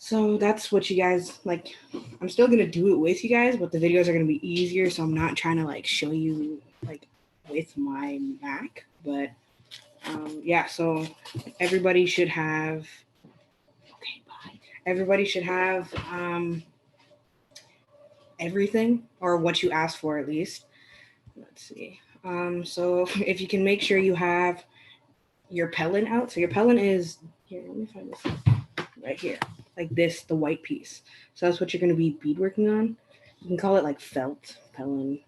So that's what you guys like. I'm still gonna do it with you guys, but the videos are gonna be easier. So I'm not trying to like show you like with my Mac, but yeah. So everybody should have. Okay, bye. Everybody should have everything or what you asked for at least. Let's see. So if you can make sure you have your pellet out. So your pellet is here. Let me find this right here, like this, the white piece. So that's what you're going to be beadworking on. You can call it like felt, pellet,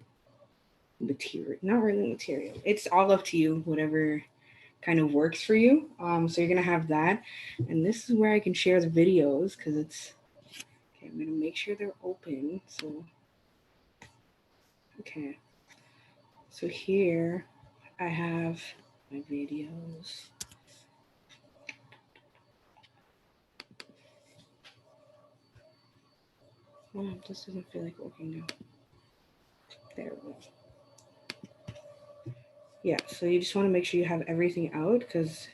material. Not really material. It's all up to you, whatever kind of works for you. So you're going to have that, and this is where I can share the videos because it's okay. I'm going to make sure they're open. So okay. So here I have my videos. Oh, this doesn't feel like working now. There we go. Yeah, so you just want to make sure you have everything out because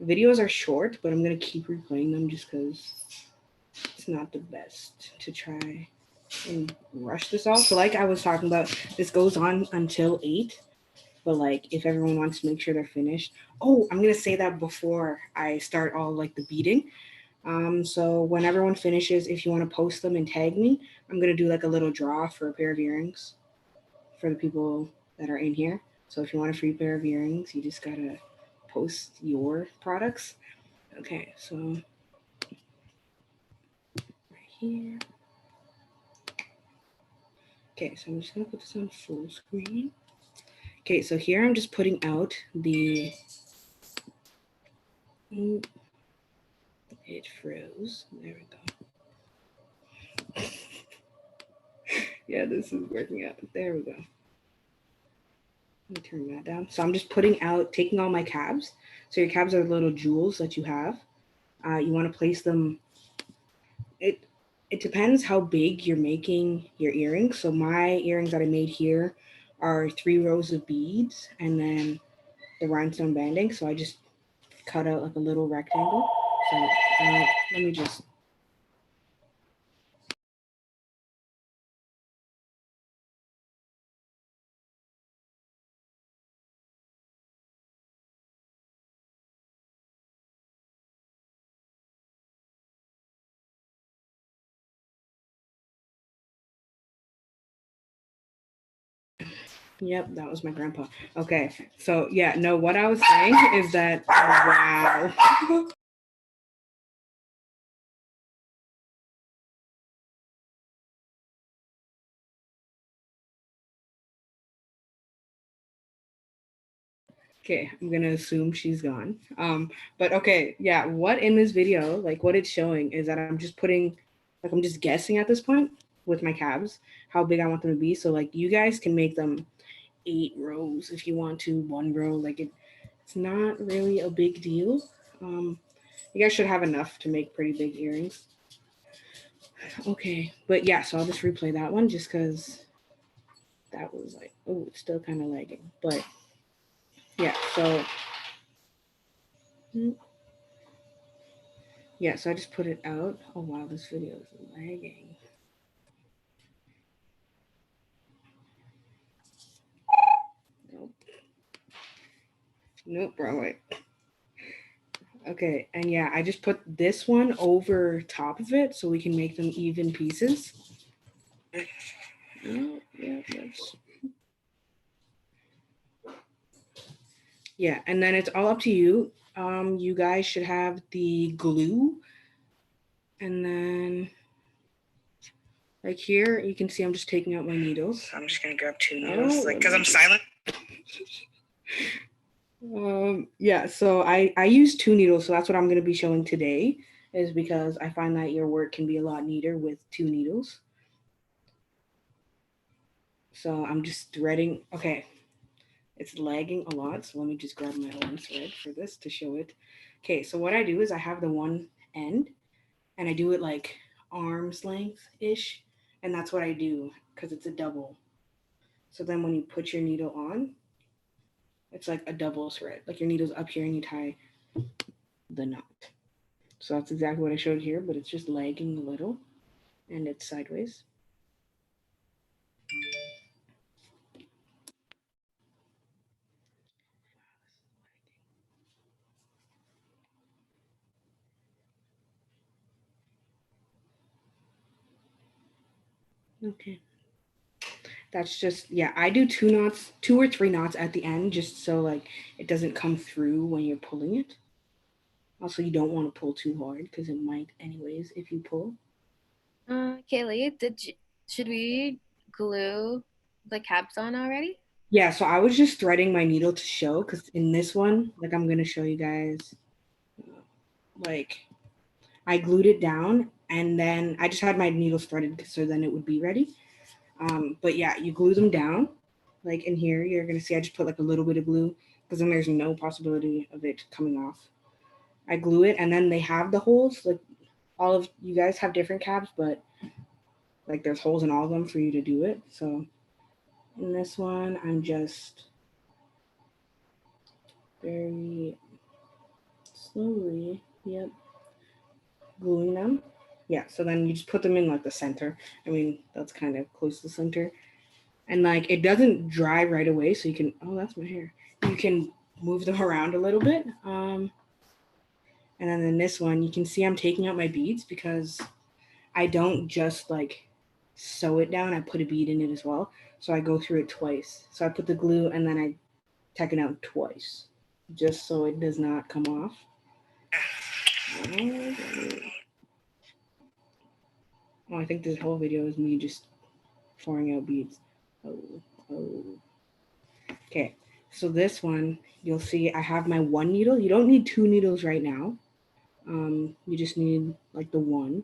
videos are short, but I'm going to keep replaying them just because it's not the best to try and rush this off. So like I was talking about, this goes on until 8. But like if everyone wants to make sure they're finished. Oh, I'm going to say that before I start all like the beading. So when everyone finishes, if you want to post them and tag me, I'm going to do like a little draw for a pair of earrings for the people that are in here. So if you want a free pair of earrings, you just got to post your products. Okay, so right here. Okay, so I'm just going to put this on full screen. Okay, so here I'm just putting out the, it froze. There we go. Yeah, this is working out. There we go. Let me turn that down. So I'm just putting out, taking all my cabs. So your cabs are little jewels that you have. You want to place them. It depends how big you're making your earrings. So my earrings that I made here are 3 rows of beads and then the rhinestone banding. So I just cut out like a little rectangle. So let me just. Yep, that was my grandpa. Okay, so yeah, no, what I was saying is that, wow. Okay, I'm gonna assume she's gone. But okay, yeah, what in this video, like what it's showing is that I'm just putting, like I'm just guessing at this point with my cabs, how big I want them to be. So like you guys can make them 8 rows if you want to, 1 row, like it's not really a big deal. You guys should have enough to make pretty big earrings. Okay, but yeah, so I'll just replay that one just because that was like, oh, it's still kind of lagging. But yeah, so yeah, so I just put it out. Oh wow, this video is lagging. Nope. Nope, wrong way. Okay, and yeah, I just put this one over top of it so we can make them even pieces. Yeah, and then it's all up to you. You guys should have the glue. And then like here, you can see I'm just taking out my needles. I'm just gonna grab 2 needles, like because I'm silent. Yeah, so I use 2 needles, so that's what I'm gonna be showing today, is because I find that your work can be a lot neater with 2 needles. So I'm just threading. Okay, it's lagging a lot, so let me just grab my own thread for this to show it. Okay, so what I do is I have the one end, and I do it like arm's length-ish, and that's what I do because it's a double. So then when you put your needle on, it's like a double thread. Like your needle's up here and you tie the knot. So that's exactly what I showed here, but it's just lagging a little and it's sideways. Okay. That's just, yeah, I do 2 knots, 2 or 3 knots at the end, just so like it doesn't come through when you're pulling it. Also, you don't want to pull too hard because it might anyways if you pull. Caley, should we glue the caps on already? Yeah, so I was just threading my needle to show, because in this one, like I'm going to show you guys, like I glued it down and then I just had my needles threaded so then it would be ready. But yeah, you glue them down. Like in here, you're going to see I just put like a little bit of glue because then there's no possibility of it coming off. I glue it and then they have the holes. Like all of you guys have different caps, but like there's holes in all of them for you to do it. So in this one, I'm just very slowly, yep, gluing them. Yeah, so then you just put them in like the center. I mean, that's kind of close to the center. And like it doesn't dry right away, so you can, oh, that's my hair. You can move them around a little bit. And then in this one, you can see I'm taking out my beads because I don't just like sew it down, I put a bead in it as well. So I go through it twice. So I put the glue and then I tack it out twice just so it does not come off. Oh, I think this whole video is me just pouring out beads. Oh. Okay, so this one, you'll see I have my one needle. You don't need 2 needles right now. You just need like the one.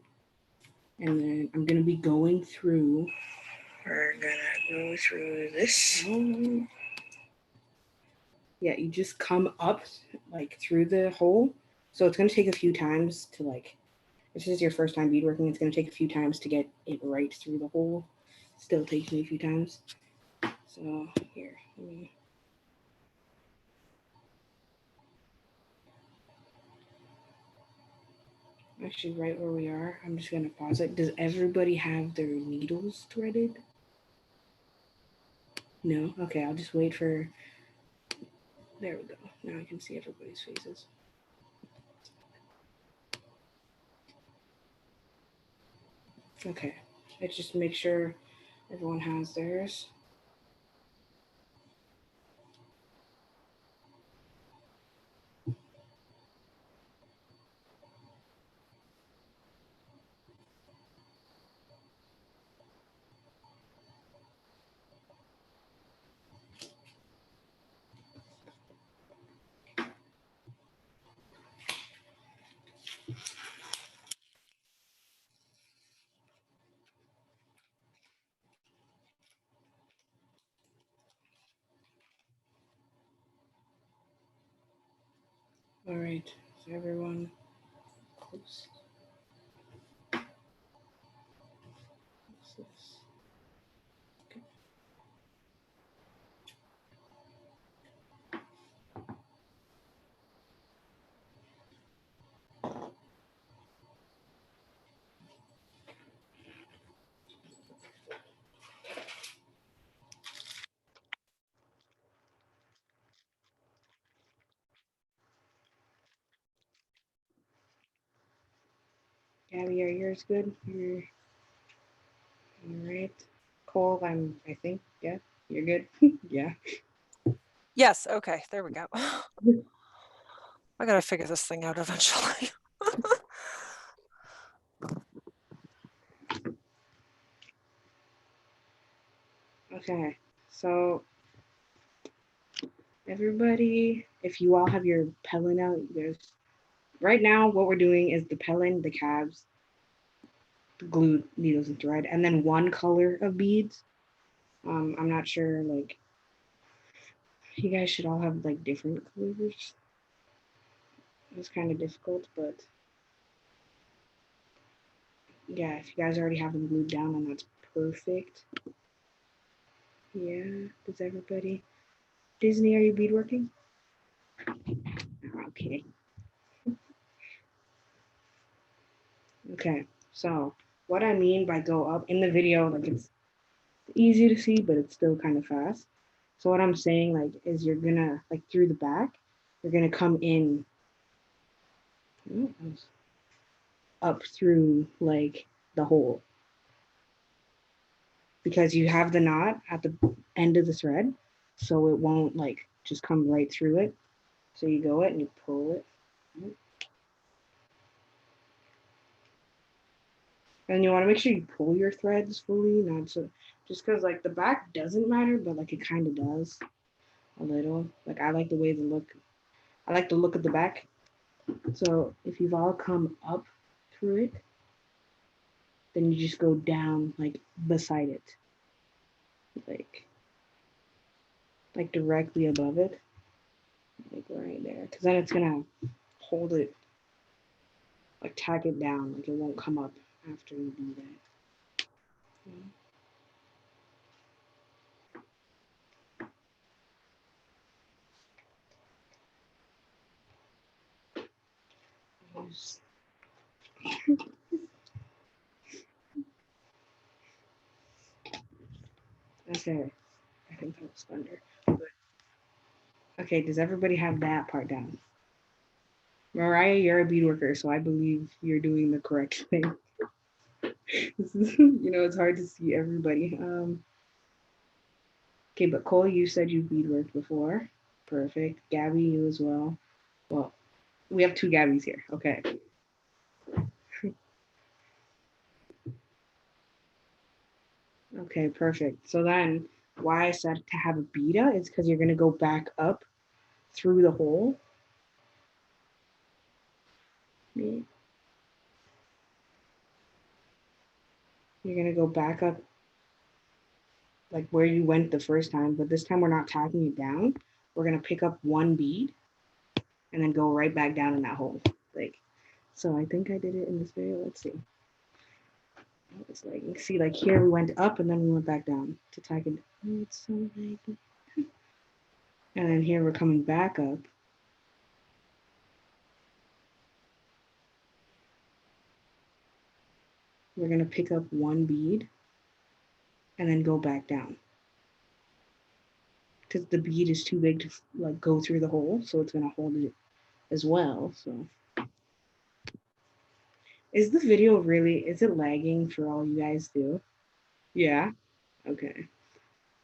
And then I'm going to be going through, we're going to go through this. Yeah, you just come up like through the hole. So it's going to take a few times to like, if this is your first time beadworking, it's going to take a few times to get it right through the hole. Still takes me a few times. So here, let me. Actually, right where we are, I'm just going to pause it. Does everybody have their needles threaded? No? Okay, I'll just wait for. There we go. Now I can see everybody's faces. Okay, let's just make sure everyone has theirs. All right, so everyone close. Okay. Gabby, are yours good? You're all right. Cole, I think, yeah, you're good. Yeah. Yes, okay, there we go. I gotta figure this thing out eventually. Okay, so everybody, if you all have your pellin out, there's right now what we're doing is the pellin, the calves, the glue, needles, and thread, and then one color of beads. I'm not sure, like, you guys should all have like different colors. It's kind of difficult, but yeah, if you guys already have them glued down, then that's perfect. Yeah, does everybody? Disney, are you beadworking? Okay. Okay, so what I mean by go up in the video, like it's easy to see, but it's still kind of fast. So what I'm saying like is you're gonna like through the back, you're gonna come in up through like the hole because you have the knot at the end of the thread, so it won't like just come right through it. So you go it and you pull it. And you want to make sure you pull your threads fully, not so just because like the back doesn't matter, but like it kind of does a little. Like I like the way the look. I like the look of the back. So if you've all come up through it, then you just go down like beside it, like directly above it, like right there. Because then it's gonna hold it, like tack it down, like it won't come up after you do that. Okay, I think that was thunder. But, okay, does everybody have that part down? Mariah, you're a bead worker, so I believe you're doing the correct thing. This is, it's hard to see everybody. Okay, but Cole, you said you bead worked before. Perfect. Gabby, you as well. Well, we have 2 Gabbies here. Okay. Okay, perfect. So then why I said to have a beader is because you're going to go back up through the hole. You're going to go back up like where you went the first time, but this time we're not tacking it down. We're going to pick up 1 bead and then go right back down in that hole. Like, so I think I did it in this video. Let's see. It's like, you see, like here we went up and then we went back down to tack it. Oh, it's so laggy. And then here we're coming back up. We're gonna pick up 1 bead and then go back down. Because the bead is too big to like go through the hole, so it's gonna hold it as well. So is the video is it lagging for all you guys do? Yeah. Okay.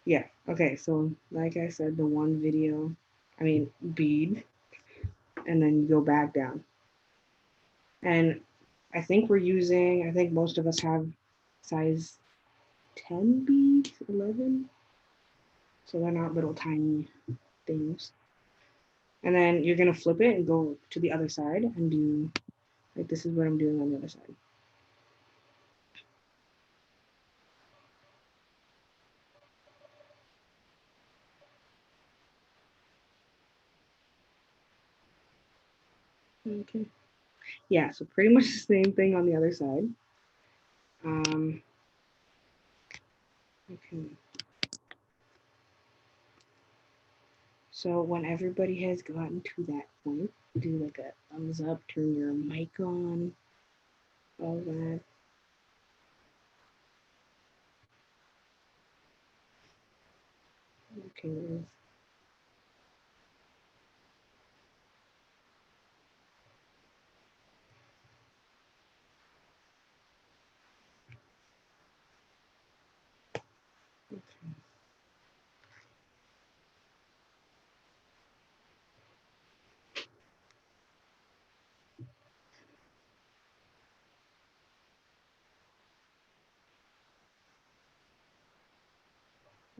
Yeah. Okay. So like I said, the 1 video, bead, and then you go back down. And I think most of us have size 10 beads, 11. So they're not little tiny things. And then you're gonna flip it and go to the other side and do, like this is what I'm doing on the other side. Okay. Yeah, so pretty much the same thing on the other side. Okay. So when everybody has gotten to that point, do like a thumbs up, turn your mic on, all that. Okay.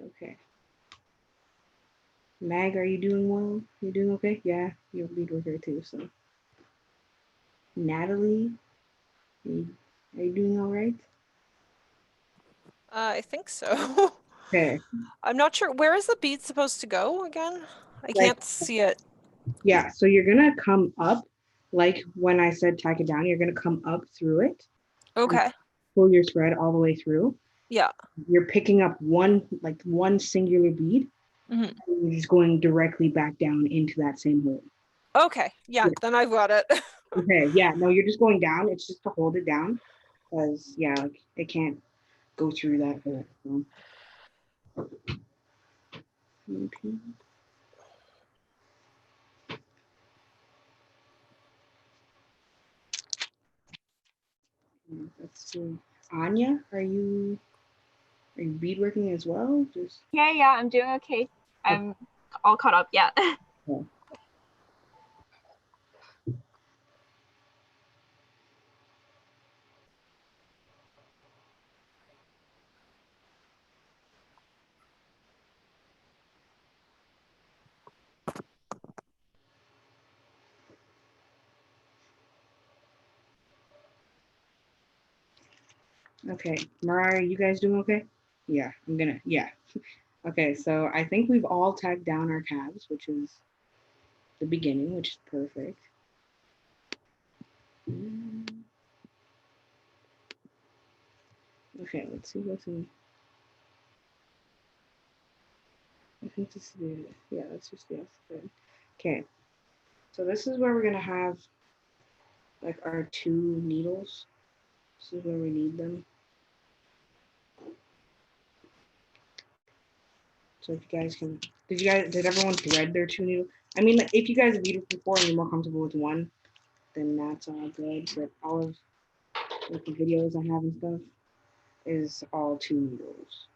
Okay. Mag, are you doing well? You doing okay? Yeah, you're a bead worker too, so. Natalie, are you doing all right? I think so. Okay. I'm not sure. Where is the bead supposed to go again? I can't see it. Yeah, so you're gonna come up, like when I said tack it down, you're gonna come up through it. Okay. Pull your thread all the way through. Yeah. You're picking up one singular bead, Mm-hmm. and you're just going directly back down into that same hole. Okay. Yeah, then I've got it. Okay, yeah, no, you're just going down. It's just to hold it down because, yeah, like, it can't go through that hole. So. Okay. Let's see. Anya, are you beadworking as well? Just Yeah, I'm doing okay. I'm all caught up. Yeah. okay. Okay, Mariah, you guys doing okay? Yeah, yeah. Okay, so I think we've all tagged down our calves, which is the beginning, which is perfect. Okay, let's see what's in. I think this is the, yeah, that's just the outside. Okay, so this is where we're gonna have like our 2 needles. This is where we need them. So if you guys can, did everyone thread their 2 needles? I mean, like, if you guys have beaded before and you're more comfortable with one, then that's all good. But all of like the videos I have and stuff is all 2 needles.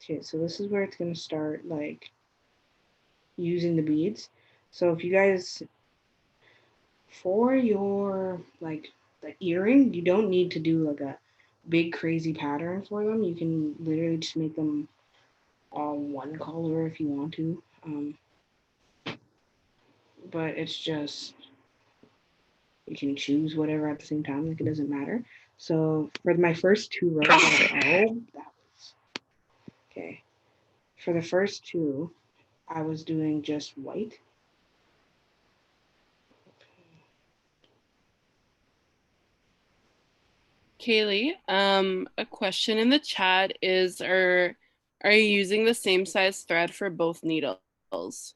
Okay, so this is where it's gonna start like using the beads. So if you guys, for your like the earring, you don't need to do like a big crazy pattern for them. You can literally just make them all one color if you want to. But it's just, you can choose whatever at the same time, like it doesn't matter. So for my first 2 rows, that was okay. For the first 2, I was doing just white. Caley, a question in the chat is, are you using the same size thread for both needles?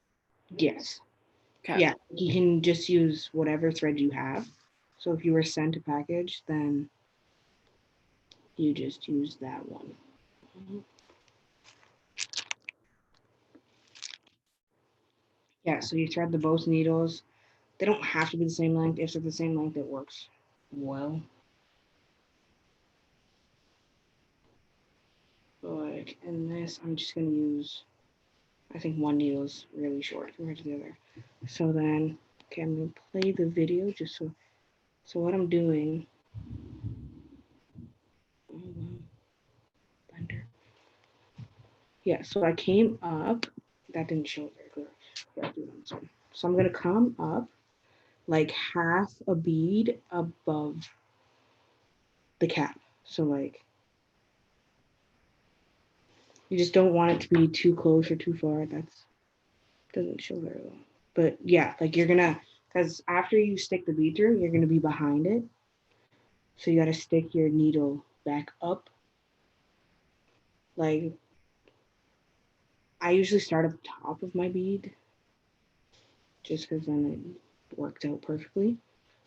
Yes. Okay. Yeah, you can just use whatever thread you have. So if you were sent a package, then you just use that one. Yeah, so you thread the both needles. They don't have to be the same length. If they're the same length, it works well. But in this, I'm just gonna use, I think one needle is really short compared to the other. So then, okay, I'm gonna play the video just so what I'm doing. Blender. Yeah, so I came up. That didn't show very clear. Yeah, do it on this one. So I'm gonna come up like half a bead above the cap. So like, you just don't want it to be too close or too far. That's doesn't show very well. But yeah, like you're gonna, because after you stick the bead through, you're gonna be behind it. So you gotta stick your needle back up. Like, I usually start up top of my bead just because then it works out perfectly.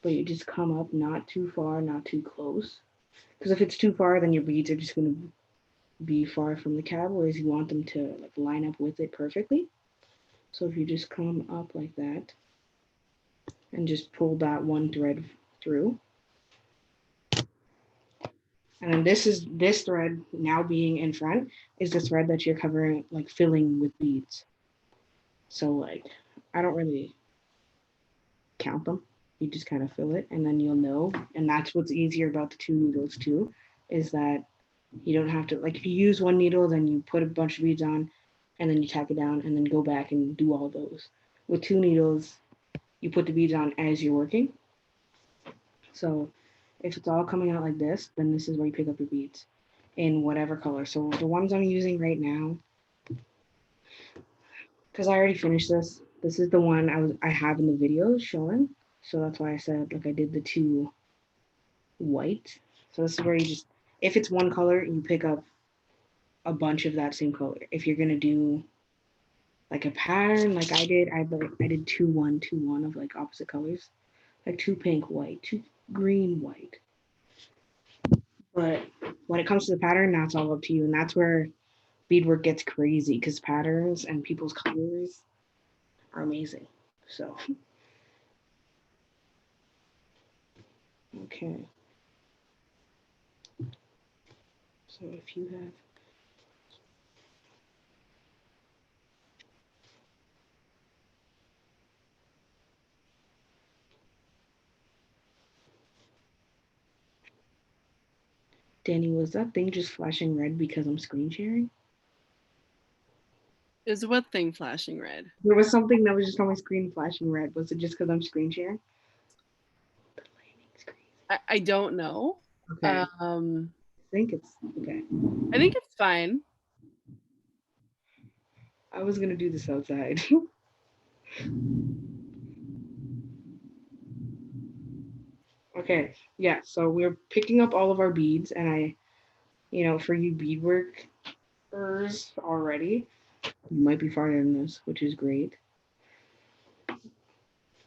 But you just come up not too far, not too close. Because if it's too far, then your beads are just gonna be far from the cap, whereas you want them to like line up with it perfectly. So if you just come up like that and just pull that one thread through. And then this thread now being in front is the thread that you're covering, like filling with beads. So like, I don't really count them. You just kind of fill it and then you'll know. And that's what's easier about the 2 needles too, is that you don't have to, like if you use one needle, then you put a bunch of beads on and then you tack it down and then go back and do all those. With 2 needles, you put the beads on as you're working. So if it's all coming out like this, then this is where you pick up your beads. in whatever color. So the ones I'm using right now, because I already finished this. This is the one I have in the video showing. So that's why I said like I did the 2 white. So this is where you just, if it's one color, you pick up a bunch of that same color. If you're gonna do like a pattern, like I did 2-1, 2-1 of like opposite colors, like 2 pink, white, 2 green, white. But when it comes to the pattern, that's all up to you, and that's where beadwork gets crazy because patterns and people's colors are amazing. So, okay. So if you have, Danny, was that thing just flashing red because I'm screen sharing? Is what thing flashing red? There was something that was just on my screen flashing red. Was it just because I'm screen sharing? The lighting's crazy. I don't know. Okay. I think it's okay. I think it's fine. I was gonna do this outside. Okay, yeah, so we're picking up all of our beads, and for you beadworkers already, you might be farther than this, which is great.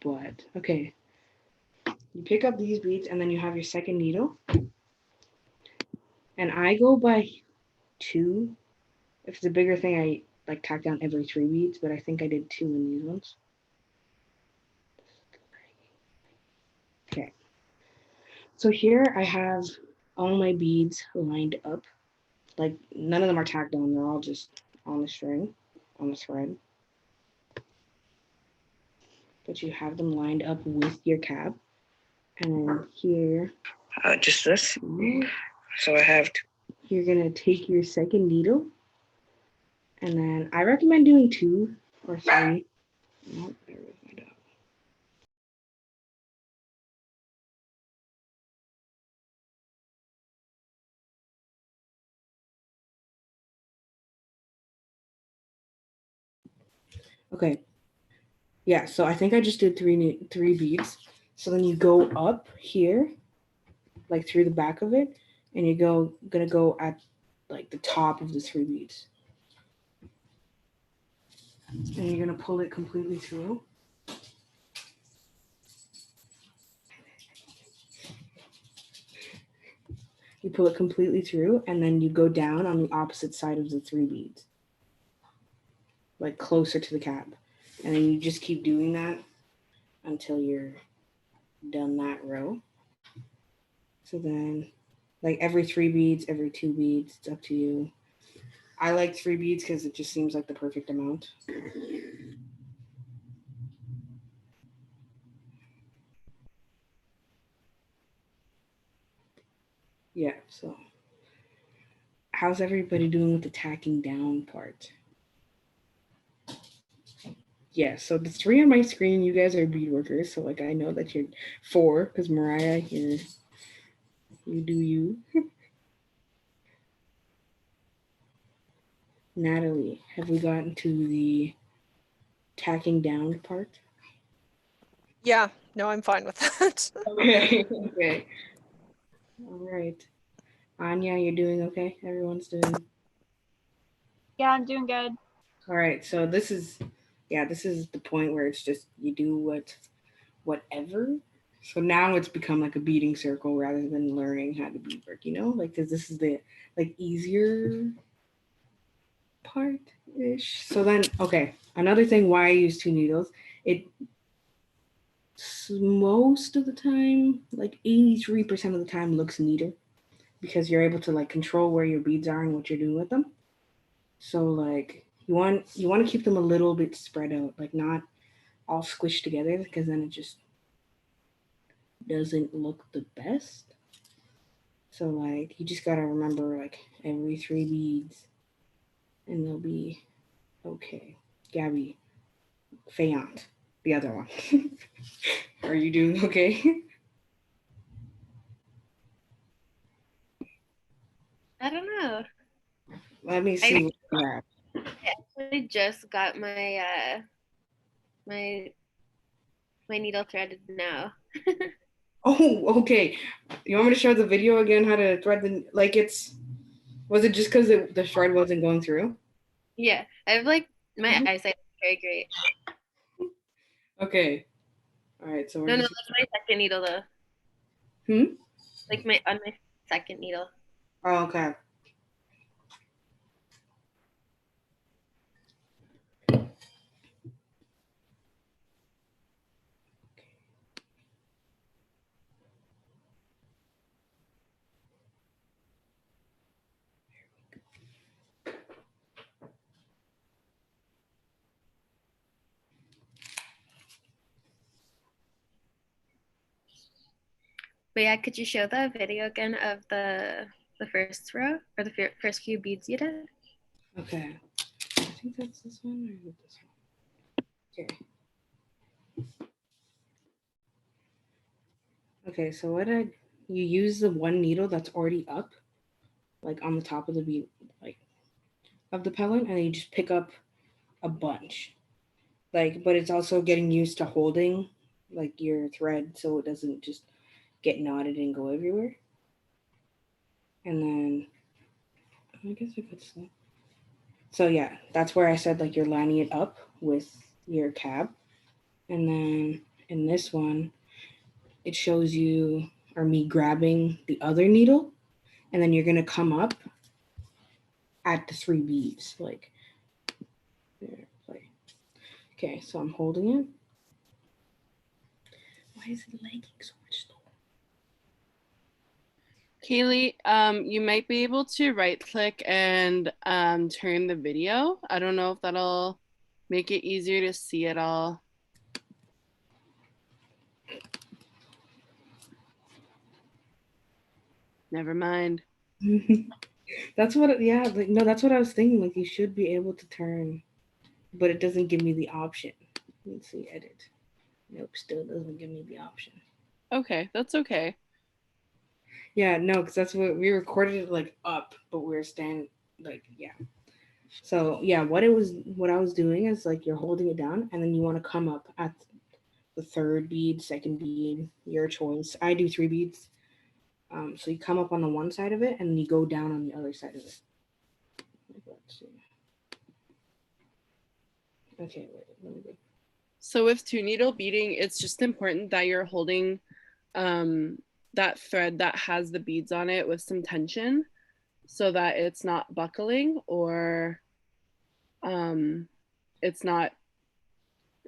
But okay, you pick up these beads, and then you have your second needle. And I go by 2. If it's a bigger thing, I like tack down every 3 beads, but I think I did 2 in these ones. Okay. So here I have all my beads lined up. Like none of them are tacked on, they're all just on the string, on the thread. But you have them lined up with your cap. And then here, just this. So I have, you're gonna take your second needle. And then I recommend doing 2 or 3. Oh, there goes my dog. Okay. Yeah, so I think I just did 3 beads. So then you go up here, like through the back of it, and you're gonna go at like the top of the 3 beads. And you're gonna pull it completely through. You pull it completely through, and then you go down on the opposite side of the 3 beads, like closer to the cap. And then you just keep doing that until you're done that row. So then, like every 3 beads, every 2 beads, it's up to you. I like 3 beads because it just seems like the perfect amount. Yeah, so how's everybody doing with the tacking down part? Yeah, so the 3 on my screen, you guys are beadworkers, so like I know that you're 4 because Mariah, you do you. Natalie, have we gotten to the tacking down part? Yeah, no, I'm fine with that. Okay, okay. All right. Anya, you're doing okay? Everyone's doing. Yeah, I'm doing good. All right, so this is the point where it's just you do whatever. So now it's become like a beading circle rather than learning how to beadwork, like because this is the like easier part ish. So then, okay, another thing why I use 2 needles, it most of the time, like 83% of the time, looks neater because you're able to like control where your beads are and what you're doing with them. So like you want to keep them a little bit spread out, like not all squished together because then it just doesn't look the best. So like you just gotta remember like every 3 beads and they'll be okay. Gabby, Fayant, the other one. Are you doing okay? I don't know. Let me see what you have. I actually just got my my needle threaded now. Oh, okay. You want me to show the video again? How to thread the Was it just because the thread wasn't going through? Yeah, I have like my eyesight is very great. Okay. All right. So we're No, just. that's my second needle though. Like on my second needle. Oh, okay. But yeah, could you show the video again of the first row or the first few beads you did? Okay. I think that's this one or this one. Okay. Okay. So you use the one needle that's already up, like on the top of the bead, like of the pellet, and then you just pick up a bunch. But it's also getting used to holding like your thread so it doesn't just get knotted and go everywhere. And then I guess I could say. So yeah, that's where I said like you're lining it up with your tab. And then in this one, it shows you or me grabbing the other needle, and then you're gonna come up at the 3 beads. Like there, play. Okay, so I'm holding it. Why is it lagging so much though? Caley, you might be able to right click and turn the video. I don't know if that'll make it easier to see it all. Never mind. That's what, yeah, like, no, that's what I was thinking. Like, you should be able to turn, but it doesn't give me the option. Let's see, edit. Nope, still doesn't give me the option. Okay, that's okay. Yeah, no, because that's what we recorded it like up, but we were standing like, yeah. So yeah, what I was doing is like you're holding it down, and then you want to come up at the 3rd bead, 2nd bead, your choice. I do 3 beads. So you come up on the one side of it, and then you go down on the other side of it. Let's see. Okay, wait, let me go. So with 2 needle beading, it's just important that you're holding that thread that has the beads on it with some tension so that it's not buckling or it's not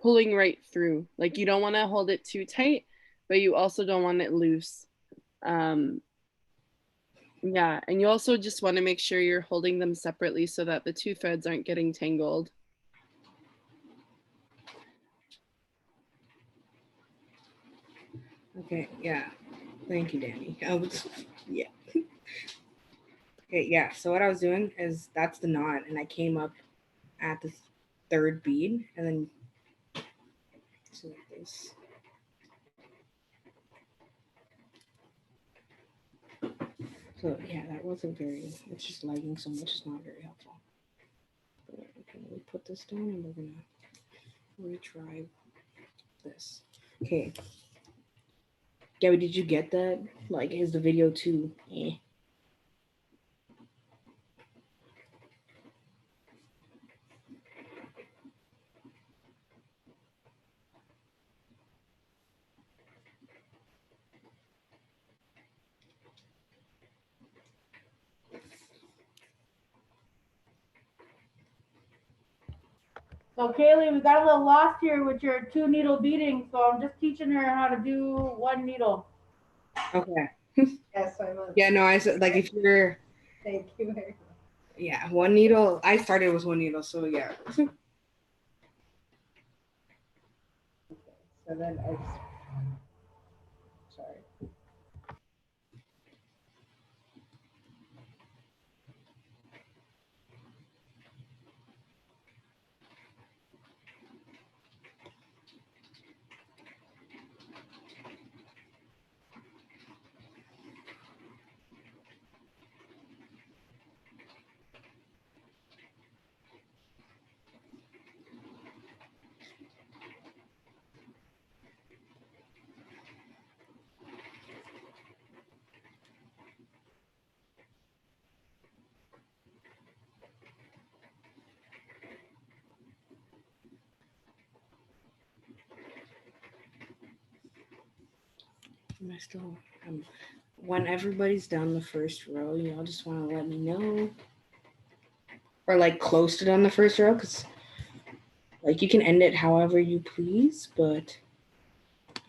pulling right through. Like you don't want to hold it too tight, but you also don't want it loose. Yeah, and you also just want to make sure you're holding them separately so that the 2 threads aren't getting tangled. Okay, yeah. Thank you, Danny. Yeah. Okay, yeah. So what I was doing is that's the knot, and I came up at the 3rd bead, and then so like this. So yeah, that wasn't very. It's just lagging so much. It's not very helpful. But, okay, we put this down, and we're gonna retry this. Okay. Gabby, did you get that? Like, is the video too? So Caley, we got a little lost here with your 2 needle beading, so I'm just teaching her how to do 1 needle. Okay. Yes, I will. Yeah, no, I said like if you're. Thank you very much. Yeah, 1 needle. I started with 1 needle, so yeah. So then sorry. Am I still? When everybody's done the first row, y'all just want to let me know, or like close to done the first row, because like you can end it however you please, but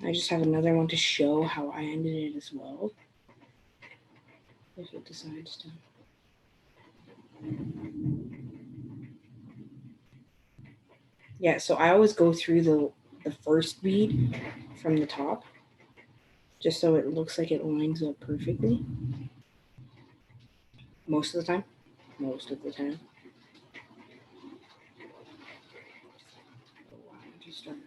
I just have another one to show how I ended it as well, if it decides to. Yeah, so I always go through the first bead from the top, just so it looks like it lines up perfectly. Most of the time. Most of the time. Oh, wow, I just started.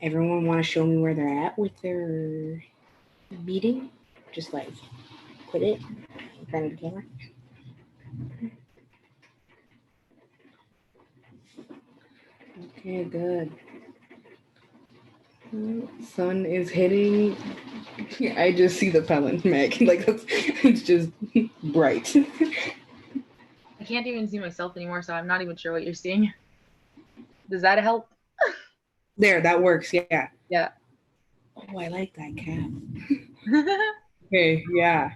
Everyone want to show me where they're at with their beading? Just like put it in front of the camera. Okay, good. Sun is hitting. I just see the pellet, Meg. Like it's just bright. I can't even see myself anymore, so I'm not even sure what you're seeing. Does that help? There, that works. Yeah. Yeah. Oh, I like that cap. Okay, yeah.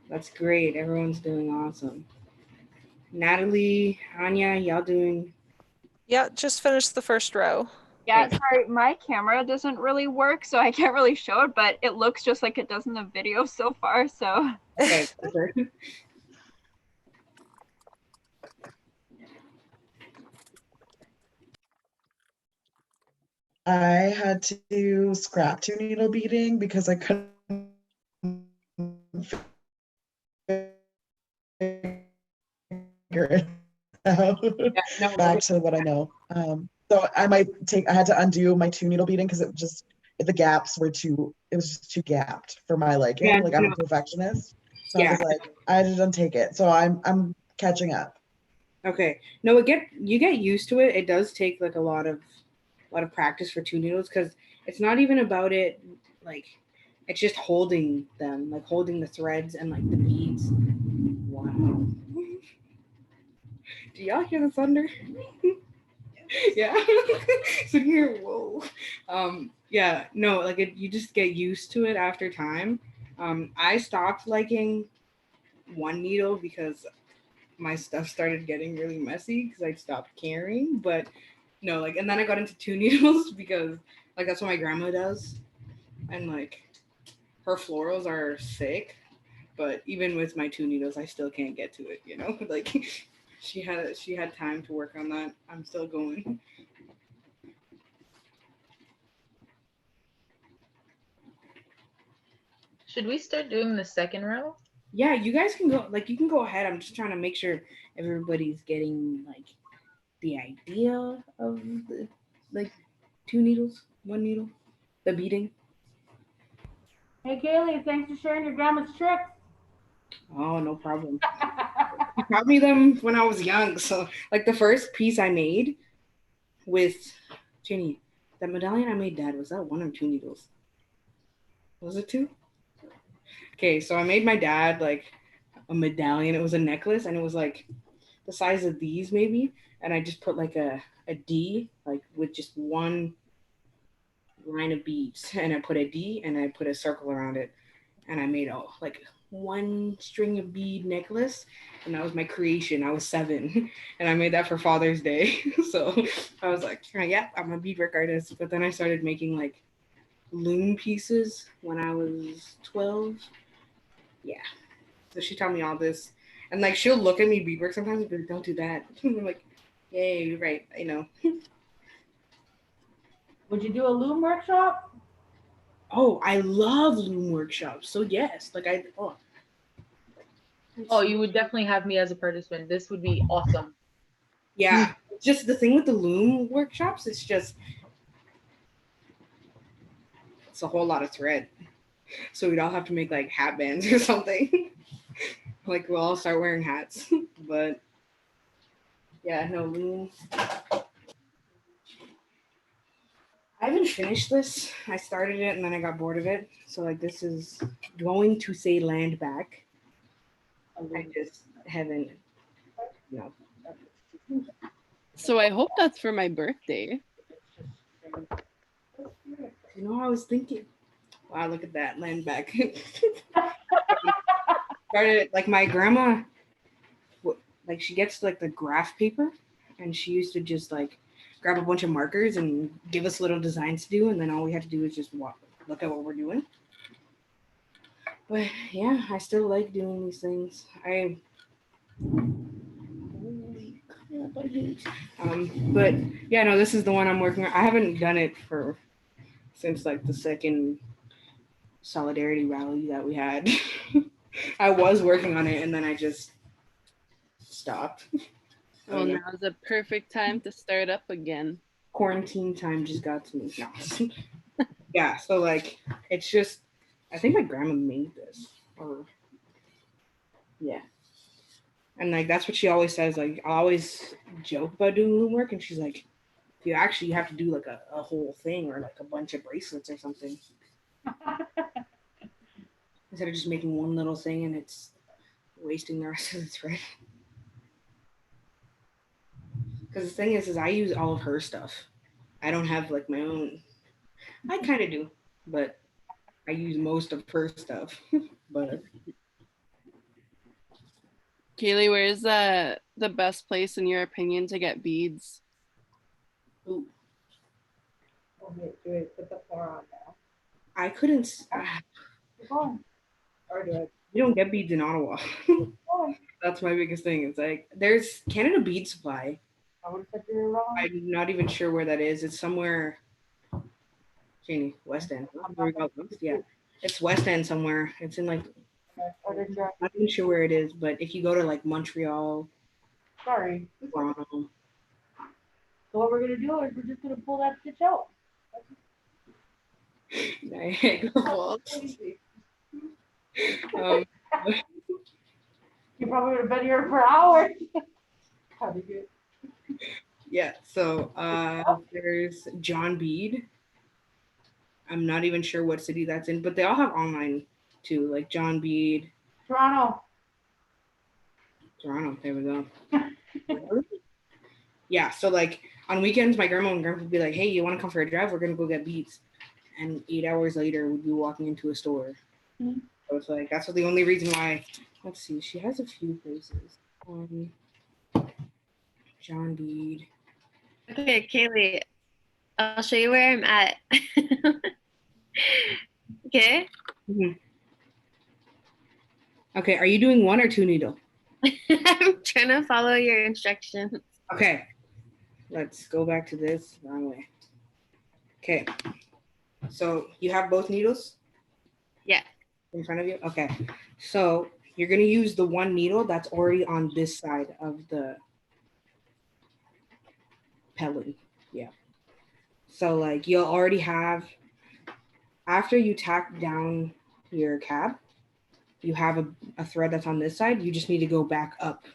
That's great. Everyone's doing awesome. Natalie, Anya, y'all doing? Yeah, just finished the first row. Yeah, sorry, my camera doesn't really work, so I can't really show it, but it looks just like it does in the video so far, so. Okay. I had to scrap 2-needle beading because I couldn't figure it out. No, Back to what I know. So I had to undo my 2-needle beading because the gaps were it was just too gapped for my liking. Yeah, like I'm a perfectionist. So Yeah. I was like, I just don't take it. So I'm catching up. Okay. No, you get used to it. It does take like a lot of practice for 2 needles, because it's not even about it, like it's just holding them, like holding the threads and like the beads. Wow. Do y'all hear the thunder? Yeah. So here, whoa. Yeah, no, like you just get used to it after time. I stopped liking 1 needle because my stuff started getting really messy because I stopped caring. But no, like, and then I got into 2 needles because like that's what my grandma does, and like her florals are sick. But even with my 2 needles, I still can't get to it, you know. Like She had time to work on that. I'm still going. Should we start doing the second row? Yeah, you guys can go. Like, you can go ahead. I'm just trying to make sure everybody's getting like the idea of the, like, 2 needles, 1 needle, the beading. Hey, Kaylee, thanks for sharing your grandma's tricks. Oh, no problem. She taught me them when I was young. So, like, the first piece I made with Jenny, that medallion I made, Dad, was that 1 or 2 needles? Was it 2? Okay, so I made my dad like a medallion. It was a necklace, and it was like the size of these maybe. And I just put like a D, like with just 1 line of beads, and I put a D and I put a circle around it, and I made like 1 string of bead necklace, and that was my creation. I was 7, and I made that for Father's Day. So I was like, yeah, I'm a beadwork artist. But then I started making like loom pieces when I was 12. Yeah. So she taught me all this. And like, she'll look at me beadwork sometimes and be like, don't do that. I'm like, yay, you're right. I know. Would you do a loom workshop? Oh, I love loom workshops. So yes, like Oh, you would definitely have me as a participant. This would be awesome. Yeah. Just the thing with the loom workshops, it's a whole lot of thread. So we'd all have to make like hat bands or something. Like, we'll all start wearing hats. But yeah, no, loom. I haven't finished this. I started it and then I got bored of it. So like, this is going to say land back. I just haven't, So I hope that's for my birthday. You know, I was thinking, wow, look at that, land back. Started, like, my grandma, like, she gets like the graph paper, and she used to just like grab a bunch of markers and give us little designs to do, and then all we had to do was just look at what we're doing. But yeah, I still like doing these things. But yeah, no, this is the one I'm working on. I haven't done it since like the second solidarity rally that we had. I was working on it and then I just stopped. Well, now's the perfect time to start up again. Quarantine time just got to me. No. Yeah, so like, it's just, I think my grandma made this, or yeah. And like, that's what she always says. Like, I always joke about doing loom work, and she's like, you actually have to do like a whole thing, or like a bunch of bracelets or something. Instead of just making one little thing and it's wasting the rest of the thread. Because the thing is I use all of her stuff. I don't have like my own. I kind of do, but I use most of her stuff. But Caley, where's the best place in your opinion to get beads? ooh, Okay, do it. Put the floor on now. I couldn't. Keep going. Or do it. We don't get beads in Ottawa. That's my biggest thing. It's like, there's Canada Bead Supply. I would have said you were wrong. I'm not even sure where that is. It's somewhere. Janie, West End. Yeah, it's West End somewhere. It's in like. Or did you? I'm not even sure where it is, but if you go to like Montreal, Sorry. Toronto. So what we're gonna do is we're just gonna pull that stitch out. Niagara Falls. You probably would have been here for hours. How'd you get? Yeah, so there's John Bead. I'm not even sure what city that's in, but they all have online too, like John Bead. Toronto. There we go. Yeah, so like on weekends, my grandma and grandpa would be like, hey, you want to come for a drive? We're going to go get beads. And 8 hours later, we'd be walking into a store. Mm-hmm. So it's like, that's the only reason why. Let's see, she has a few places. John Bead. Okay, Kaylee, I'll show you where I'm at. Okay. Mm-hmm. Okay, are you doing 1 or 2 needle? I'm trying to follow your instructions. Okay, let's go back to this wrong way. Okay, so you have both needles? Yeah. In front of you? Okay, so you're gonna use the one needle that's already on this side of the pellet. Yeah. So like you'll already have, after you tack down your cap, you have a thread that's on this side. You just need to go back up,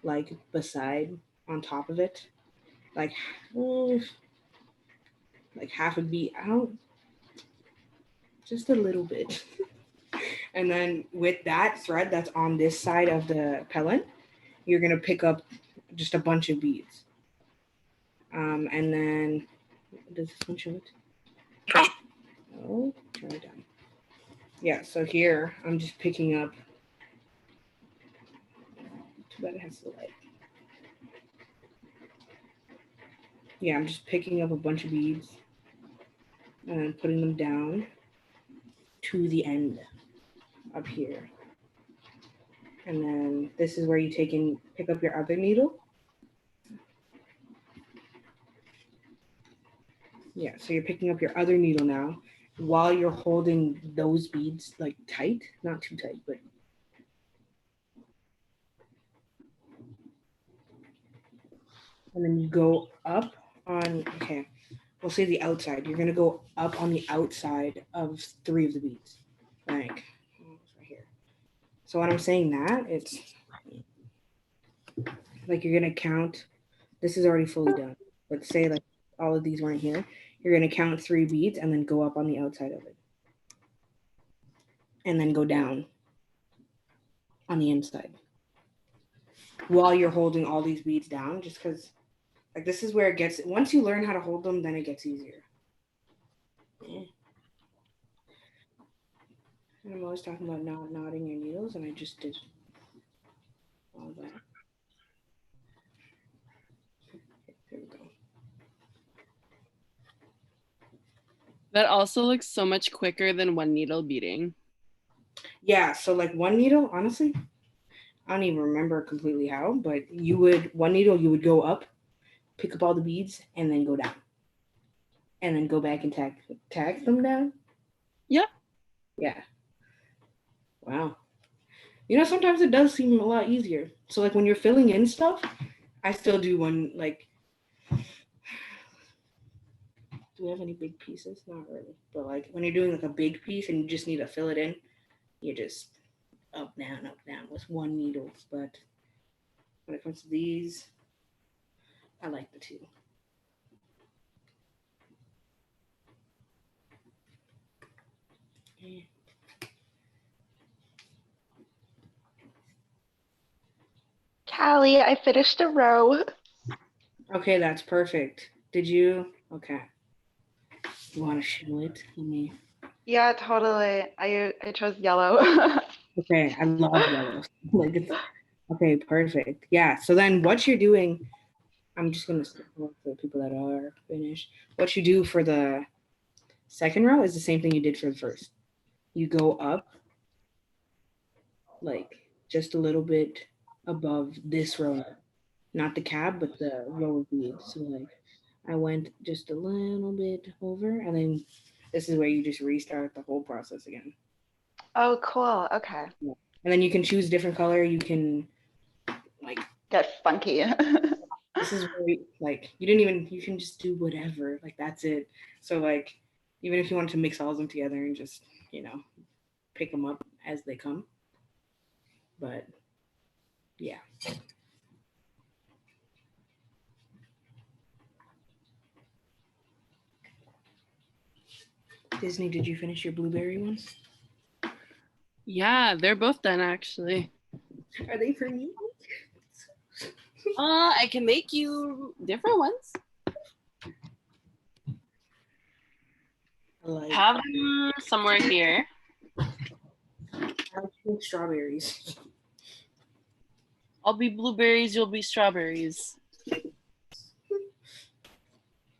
like beside, on top of it, like half a beat out, just a little bit. And then with that thread that's on this side of the pellet, you're gonna pick up just a bunch of beads. And then, does this one show it? Oh, turn it down. Yeah, so here I'm just picking up, too bad it has the light. Yeah, I'm just picking up a bunch of beads and then putting them down to the end up here. And then this is where you pick up your other needle. Yeah, so you're picking up your other needle now while you're holding those beads like tight, not too tight, but and then you go up on, okay, we'll say the outside. You're gonna go up on the outside of 3 of the beads, like right here. So when I'm saying that, it's like you're gonna count, this is already fully done, but say like all of these weren't here, you're gonna count 3 beads and then go up on the outside of it. And then go down on the inside while you're holding all these beads down, just because like this is where it gets, once you learn how to hold them, then it gets easier. Yeah. And I'm always talking about not knotting your needles, and I just did all that. Here we go. That also looks so much quicker than one needle beading. Yeah, so like one needle, honestly, I don't even remember completely how, but one needle, you would go up, pick up all the beads, and then go down. And then go back and tack them down. Yeah. Yeah. Wow. You know, sometimes it does seem a lot easier. So like when you're filling in stuff, I still do one, like, do we have any big pieces? Not really. But like when you're doing like a big piece and you just need to fill it in, you just up, down with one needle. But when it comes to these, I like the 2. Yeah. Callie, I finished a row. Okay, that's perfect. Did you? Okay. You want to show it? Let me. Yeah, totally. I chose yellow. Okay, I love yellow. Like it's, okay, perfect. Yeah. So then, what you're doing, I'm just gonna for the people that are finished. What you do for the second row is the same thing you did for the first. You go up, like just a little bit above this row, not the cap, but the row of beads. So like, I went just a little bit over, and then this is where you just restart the whole process again. Oh, cool. Okay. Yeah. And then you can choose different color. You can like Get funky. this is where like you can just do whatever. Like that's it. So like even if you wanted to mix all of them together and just, pick them up as they come. But yeah. Disney, did you finish your blueberry ones? Yeah, they're both done actually. Are they for me? I can make you different ones. Like, Have them somewhere here. I like strawberries. I'll be blueberries, you'll be strawberries.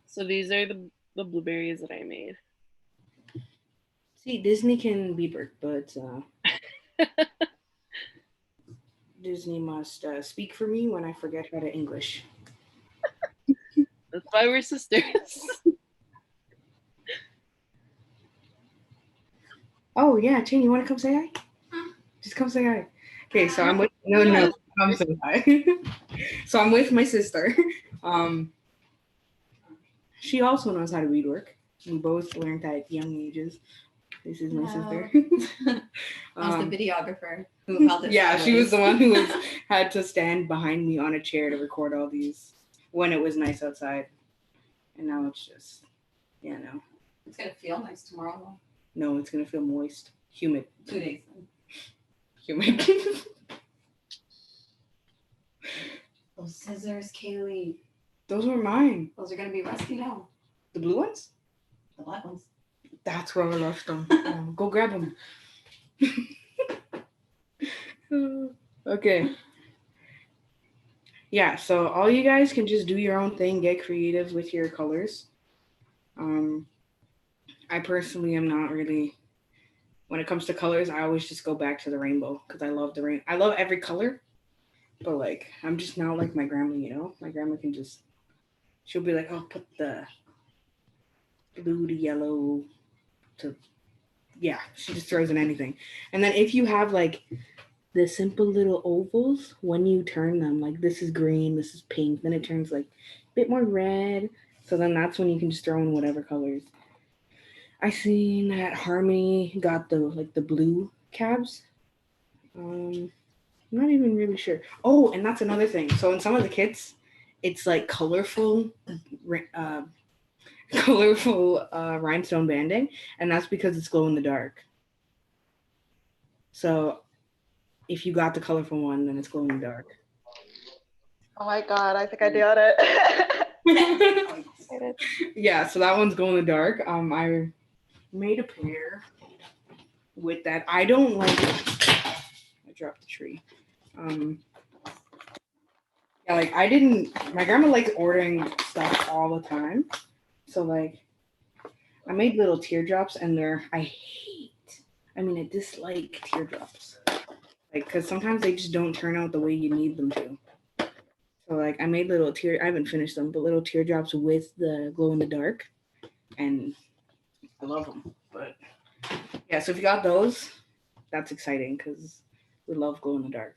So these are the blueberries that I made. See, Disney can beadwork, but Disney must speak for me when I forget how to English. That's why we're sisters. Oh yeah, Jane, you want to come say hi? Just come say hi. Okay, so I'm with no, come say hi. So I'm with my sister. She also knows how to beadwork. We both learned at young ages. This is my sister. I was the videographer who held it. Yeah, she was the one who had to stand behind me on a chair to record all these when it was nice outside. And now it's just, yeah, no. It's gonna feel nice tomorrow though. No, it's gonna feel moist, humid. 2 days. Humid. Those scissors, Kaylee. Those were mine. Those are gonna be rusty now. The blue ones? The black ones. That's where I left them. Go grab them. Okay. Yeah, so all you guys can just do your own thing, get creative with your colors. I personally am not really, when it comes to colors, I always just go back to the rainbow because I love the rain. I love every color, but like, I'm just not like my grandma, you know? My grandma can just, she'll be like, oh, put the blue to yellow to, yeah, she just throws in anything. And then if you have like the simple little ovals, when you turn them, like this is green, this is pink, then it turns like a bit more red. So then that's when you can just throw in whatever colors. I seen that Harmony got the like the blue cabs. I'm not even really sure. Oh, and that's another thing. So in some of the kits, it's like colorful rhinestone banding, and that's because it's glow in the dark. So if you got the colorful one, then it's glow in the dark. Oh my God, I think I got it. Yeah, so that one's glow in the dark. I made a pair with that. I don't like it. I dropped the tree. Yeah, like my grandma likes ordering stuff all the time. So like I made little teardrops and I dislike teardrops. Like, cause sometimes they just don't turn out the way you need them to. So like I made I haven't finished them, but little teardrops with the glow in the dark, and I love them. But yeah, so if you got those, that's exciting because we love glow in the dark.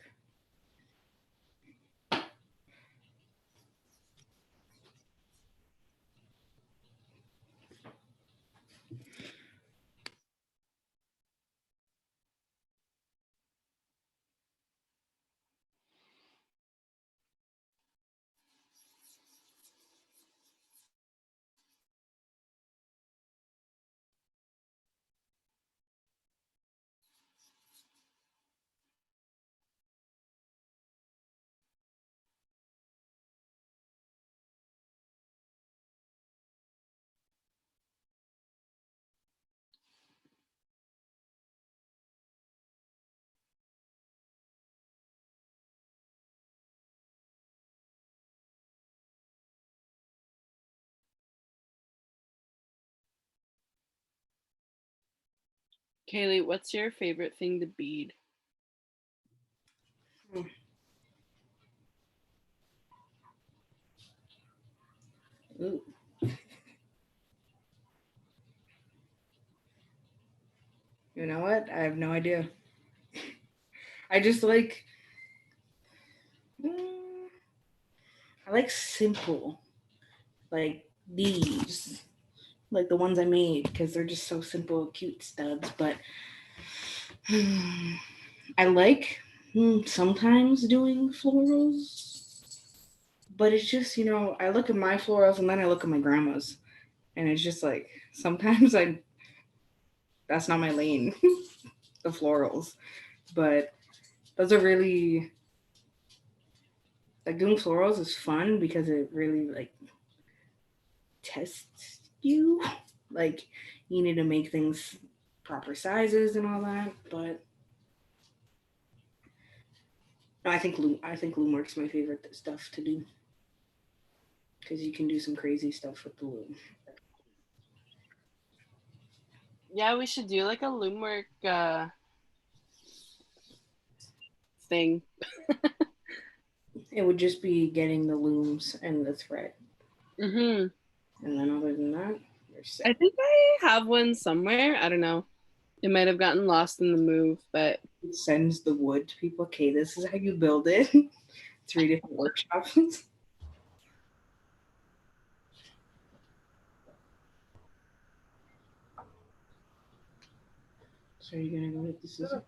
Kaylee, what's your favorite thing to bead? Ooh. You know what? I have no idea. I just like, I like simple, like these, like the ones I made, because they're just so simple, cute studs. But I like sometimes doing florals, but it's just, I look at my florals and then I look at my grandma's, and it's just like, sometimes that's not my lane, the florals. But those are really, like, doing florals is fun because it really like tests you. Like, you need to make things proper sizes and all that. But no, I think loomwork's my favorite stuff to do because you can do some crazy stuff with the loom. Yeah, we should do like a loomwork thing. It would just be getting the looms and the thread. Mm-hmm. And then other than that, you're set. I think I have one somewhere. I don't know. It might have gotten lost in the move, but It sends the wood to people. Okay, this is how you build it. 3 different workshops. So you're gonna go with the scissors?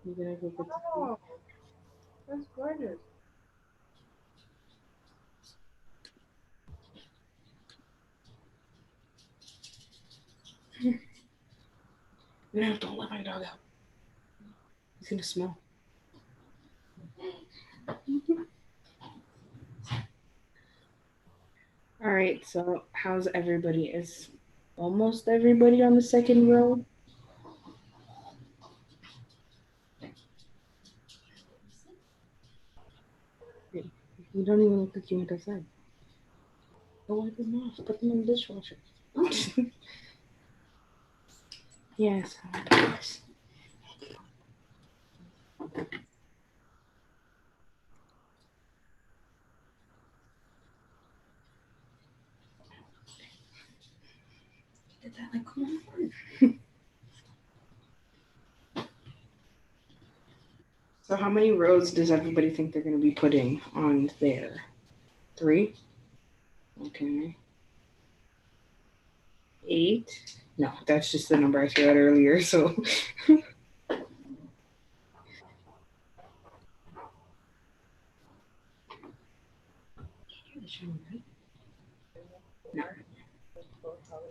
You're gonna go with the Oh, that's gorgeous. No, don't let my dog out. He's gonna smell. All right, so how's everybody? Is almost everybody on the second row? You don't even look like you went outside. Go wipe them off. Put them in the dishwasher. Yes. Yes. Did that like come on? So how many rows does everybody think they're going to be putting on there? 3? Okay. 8? No, that's just the number I threw out earlier, so. No.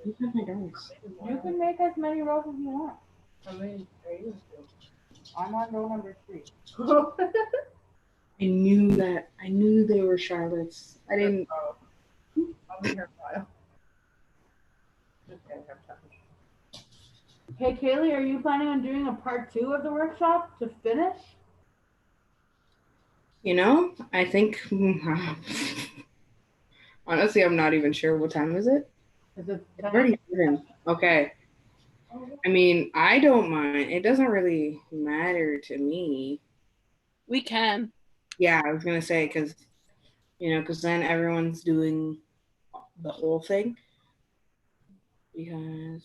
You have my dogs. You can make as many rows as you want. How many are you doing? I'm on row number 3. I knew that. I knew they were Charlotte's. I didn't. I'll be here a while. Hey, Caley, are you planning on doing a part 2 of the workshop to finish? You know, I think. Honestly, I'm not even sure. What time is it? Is it It's already 7. Okay. I mean, I don't mind. It doesn't really matter to me. we can. Yeah, I was gonna say because then everyone's doing the whole thing. Because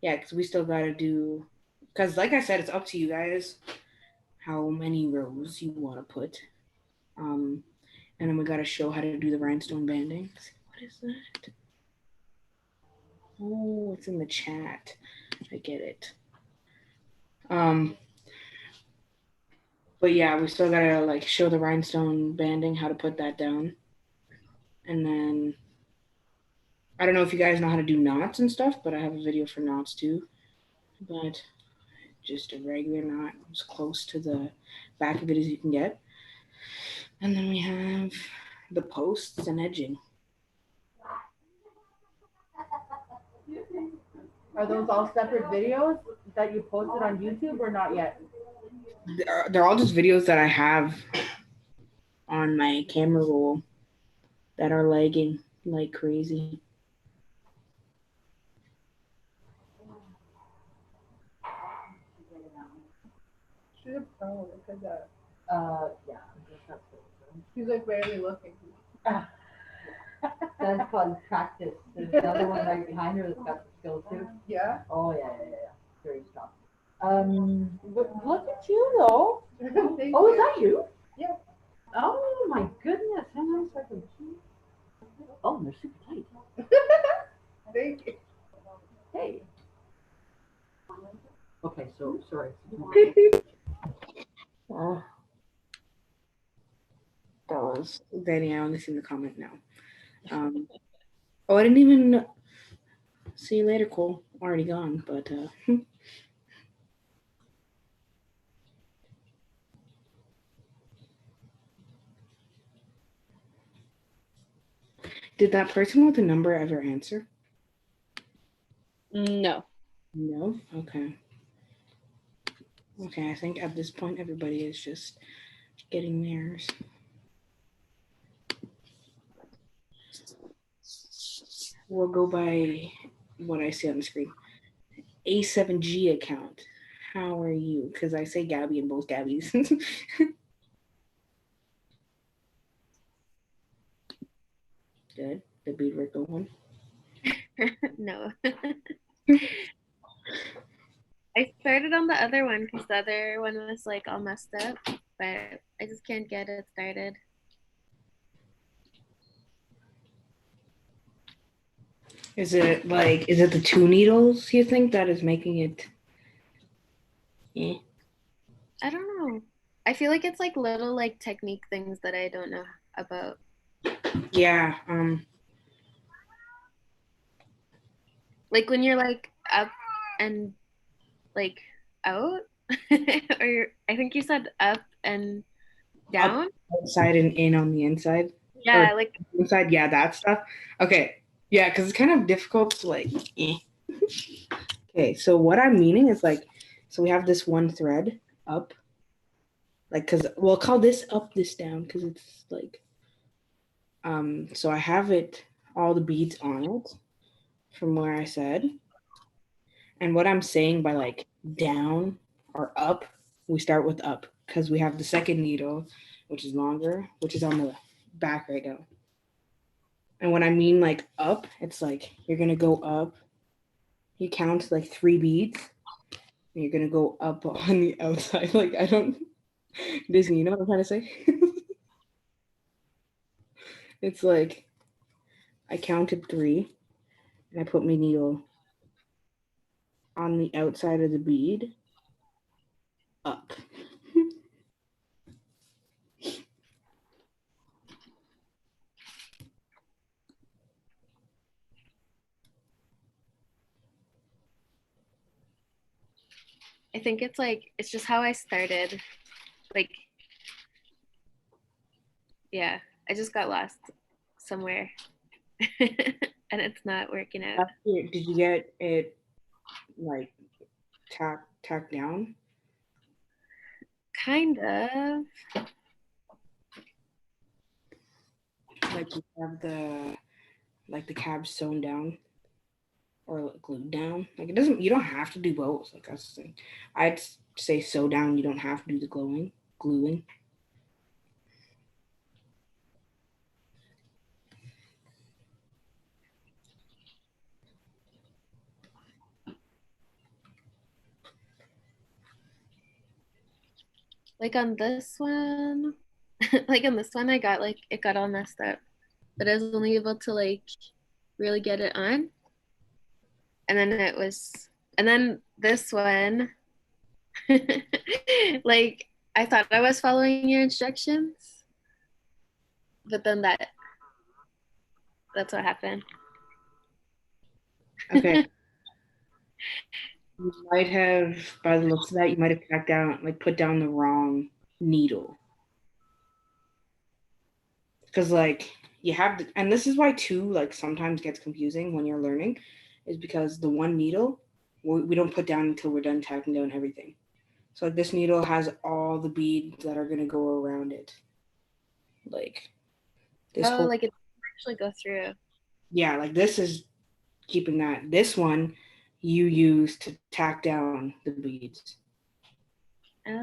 because we still gotta do. Because like I said, it's up to you guys how many rows you want to put. And then we gotta show how to do the rhinestone banding. What is that? Oh, it's in the chat. I get it. But yeah, we still gotta like show the rhinestone banding, how to put that down. And then I don't know if you guys know how to do knots and stuff, but I have a video for knots too. But just a regular knot, as close to the back of it as you can get. And then we have the posts and edging. Are those all separate videos that you posted on YouTube or not yet? They're all just videos that I have on my camera roll that are lagging like crazy. She's a pro. Look at that. Yeah. She's like barely looking. That's called practice. There's another one right behind her that's got the skill too. Yeah. Oh yeah. Very strong. But look at you though. Oh, is that you? Yeah. Oh my goodness. Hang on a second. Oh, they're super tight. Thank you. Hey. Okay, so sorry. That was Danny. I only seen the comment now. I didn't even see you later, Cole. Already gone, but did that person with the number ever answer? No. No? Okay. Okay, I think at this point everybody is just getting theirs. We'll go by what I see on the screen. A7G account. how are you? Because I say Gabby in both Gabbies. Good. The beadwork going? No. I started on the other one because the other one was like all messed up, but I just can't get it started. Is it the 2 needles you think that is making it? Yeah. I don't know. I feel like it's like little like technique things that I don't know about. Yeah. Like when you're like up and like out, or I think you said up and down. Outside and in on the inside. Yeah, Or like inside. Yeah, that stuff. Okay. Yeah, because it's kind of difficult to like. Okay, so what I'm meaning is like, so we have this one thread up, like, because we'll call this up, this down, because it's like, so I have it, all the beads on it from where I said. And what I'm saying by like down or up, we start with up because we have the second needle, which is longer, which is on the back right now. And when I mean like up, it's like you're going to go up. You count like 3 beads. And you're going to go up on the outside. Like, I don't, Disney, you know what I'm trying to say? It's like I counted 3 and I put my needle on the outside of the bead up. I think it's like it's just how I started. Like, yeah, I just got lost somewhere, and it's not working out. Did you get it like tacked down? Kind of. Like you have the cabs sewn down or glued down. Like it doesn't. You don't have to do both. Like that's the thing. I'd say sew down. You don't have to do the gluing. Like on this one, like on this one, I got like it got all messed up, but I was only able to like really get it on, and then this one, like I thought I was following your instructions, but then that's what happened. Okay. You might have, by the looks of that, you might have tacked down, like put down the wrong needle. Because like you have, and this is why too, like sometimes gets confusing when you're learning, is because the one needle we don't put down until we're done tacking down everything. So like this needle has all the beads that are gonna go around it. Like this whole, like it actually go through. yeah, like this is keeping that. This one you use to tack down the beads.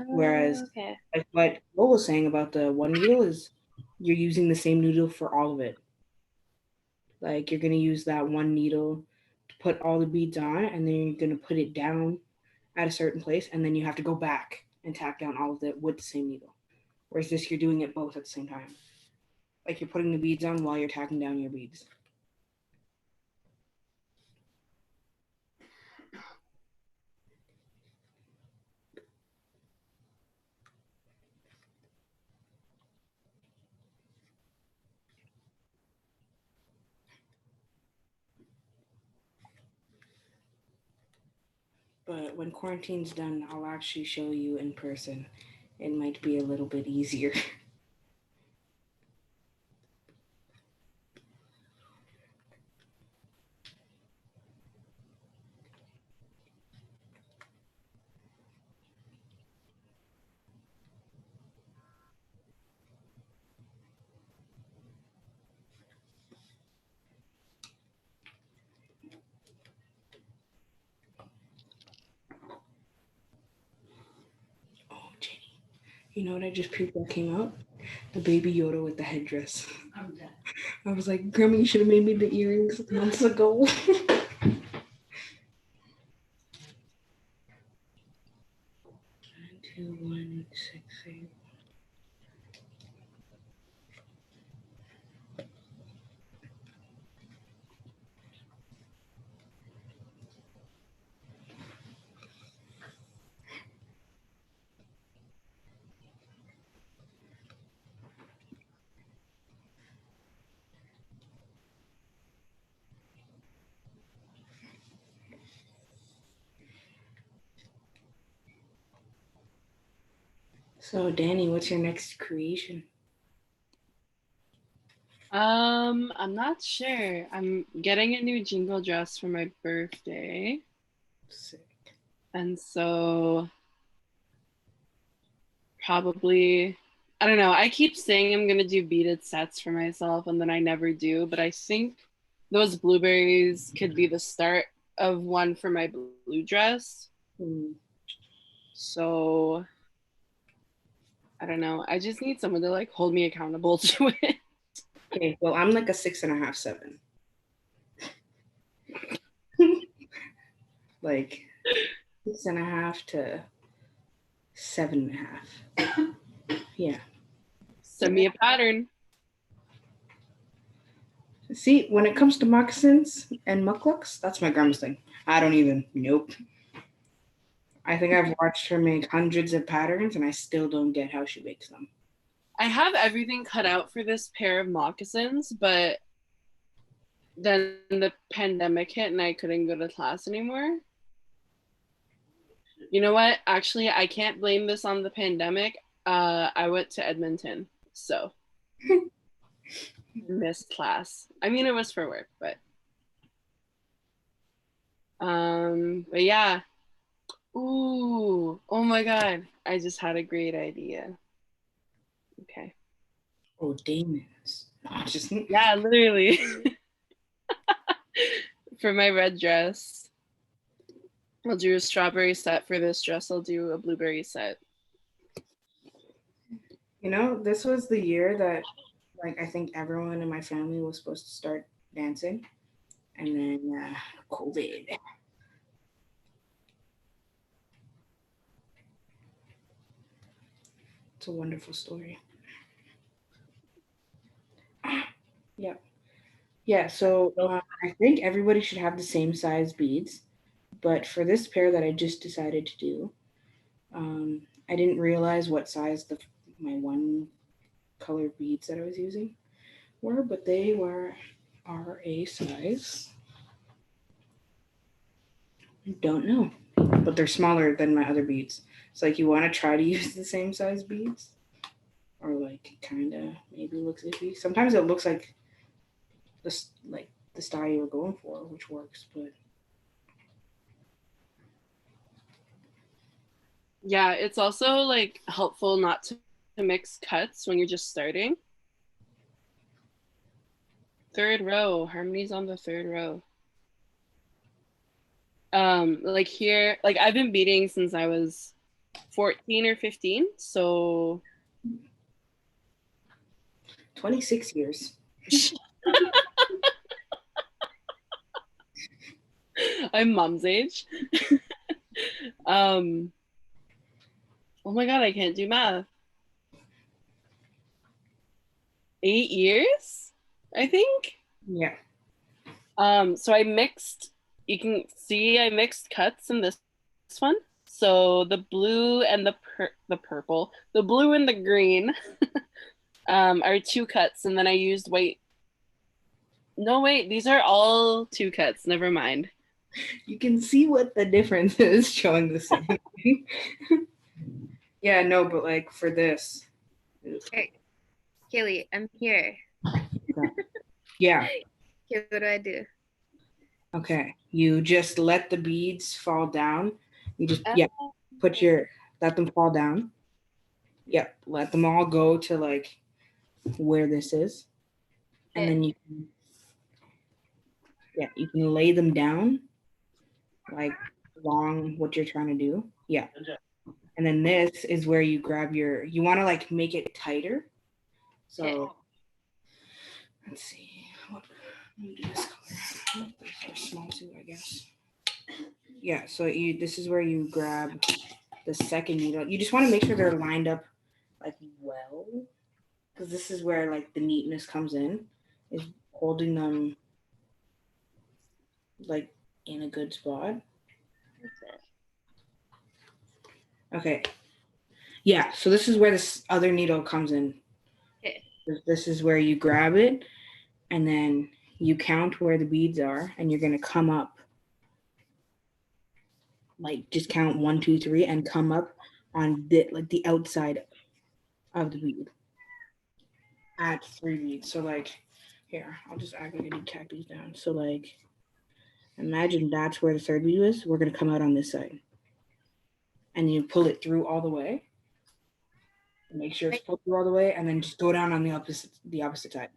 Whereas Okay. like what Will was saying about the one needle is you're using the same needle for all of it. Like you're gonna use that one needle to put all the beads on, and then you're gonna put it down at a certain place, and then you have to go back and tack down all of it with the same needle. Whereas this, you're doing it both at the same time. Like you're putting the beads on while you're tacking down your beads. But when quarantine's done, I'll actually show you in person. It might be a little bit easier. You know what I just peeped that came out? The baby Yoda with the headdress. I'm dead. I was like, Grandma, you should have made me the earrings months ago. 92168. So, Danny, what's your next creation? I'm not sure. I'm getting a new jingle dress for my birthday. Sick. And so probably, I don't know. I keep saying I'm going to do beaded sets for myself and then I never do. But I think those blueberries could be the start of one for my blue dress. So I don't know. I just need someone to like hold me accountable to it. Okay, well, I'm like a 6.5, 7. Like 6.5 to 7.5. Yeah. Send me a pattern. See, when it comes to moccasins and mukluks, that's my grandma's thing. I don't even, nope. I think I've watched her make hundreds of patterns and I still don't get how she makes them. I have everything cut out for this pair of moccasins, but then the pandemic hit and I couldn't go to class anymore. You know what? Actually, I can't blame this on the pandemic. I went to Edmonton, so missed class. I mean, it was for work, but yeah. Ooh, oh my God. I just had a great idea. Okay. Oh, demons. Just yeah, literally. For my red dress, I'll do a strawberry set. For this dress, I'll do a blueberry set. You know, this was the year that, like, I think everyone in my family was supposed to start dancing, and then COVID. It's a wonderful story. Yeah. Yeah, so I think everybody should have the same size beads, but for this pair that I just decided to do, I didn't realize what size my one color beads that I was using were, but they are a size. I don't know, but they're smaller than my other beads. So like you want to try to use the same size beads, or like kind of maybe looks iffy. Sometimes it looks like this like the style you were going for, which works, but yeah, it's also like helpful not to mix cuts when you're just starting. Third row, harmony's on the third row. Like here, like I've been beading since I was 14 or 15, so 26 years. I'm mom's age. Oh my God, I can't do math. 8 years, I think. Yeah. So I mixed, you can see I mixed cuts in this one. So the blue and the purple, the blue and the green are 2 cuts, and then I used white. No, wait, these are all 2 cuts. Never mind. You can see what the difference is showing the same thing. Yeah, no, but like for this. Hey, Caley, I'm here. Yeah. Okay, what do I do? Okay. You just let the beads fall down. You just let them fall down. Yep. Let them all go to like where this is. And then you can lay them down like along what you're trying to do. Yeah. And then this is where you grab you want to like make it tighter. So let's see. Let me do this color. These are small too, I guess. Yeah, so this is where you grab the second needle. You just want to make sure they're lined up like well, because this is where like the neatness comes in, is holding them like in a good spot. Okay. Yeah, so this is where this other needle comes in. Okay. This is where you grab it and then you count where the beads are and you're gonna come up. Like just count 1, 2, 3 and come up on the outside of the bead. Add 3 beads. So like here, I'll just act like I need to tack these down. So like imagine that's where the third bead is. We're gonna come out on this side. And you pull it through all the way. Make sure it's pulled through all the way and then just go down on the opposite side.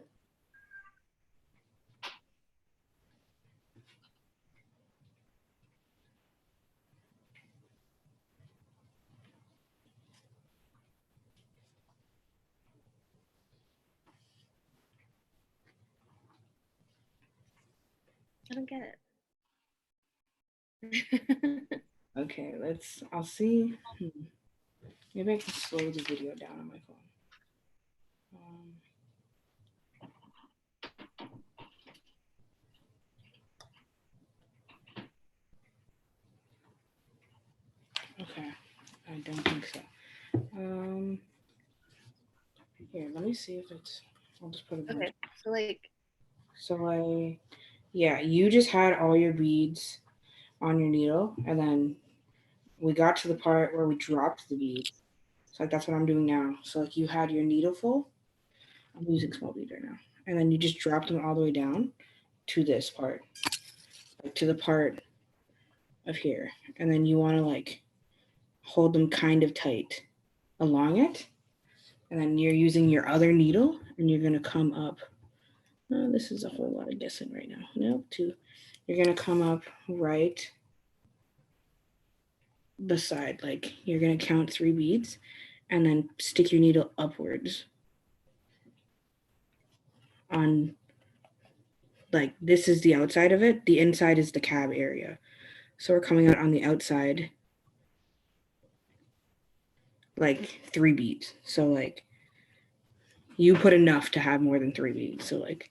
I don't get it. Okay, I'll see. Maybe I can slow the video down on my phone. Okay, I don't think so. Here, let me see if it's, I'll just put it Okay, yeah, you just had all your beads on your needle and then we got to the part where we dropped the beads. So like, that's what I'm doing now. So like you had your needle full. I'm using small bead right now. And then you just dropped them all the way down to this part, like to the part of here. And then you want to like hold them kind of tight along it. And then you're using your other needle and you're going to come up. Oh, this is a whole lot of guessing right now. Nope, 2. You're going to come up right the side. Like you're going to count 3 beads and then stick your needle upwards on, like this is the outside of it. The inside is the cab area. So we're coming out on the outside like 3 beads. So like you put enough to have more than 3 beads. So like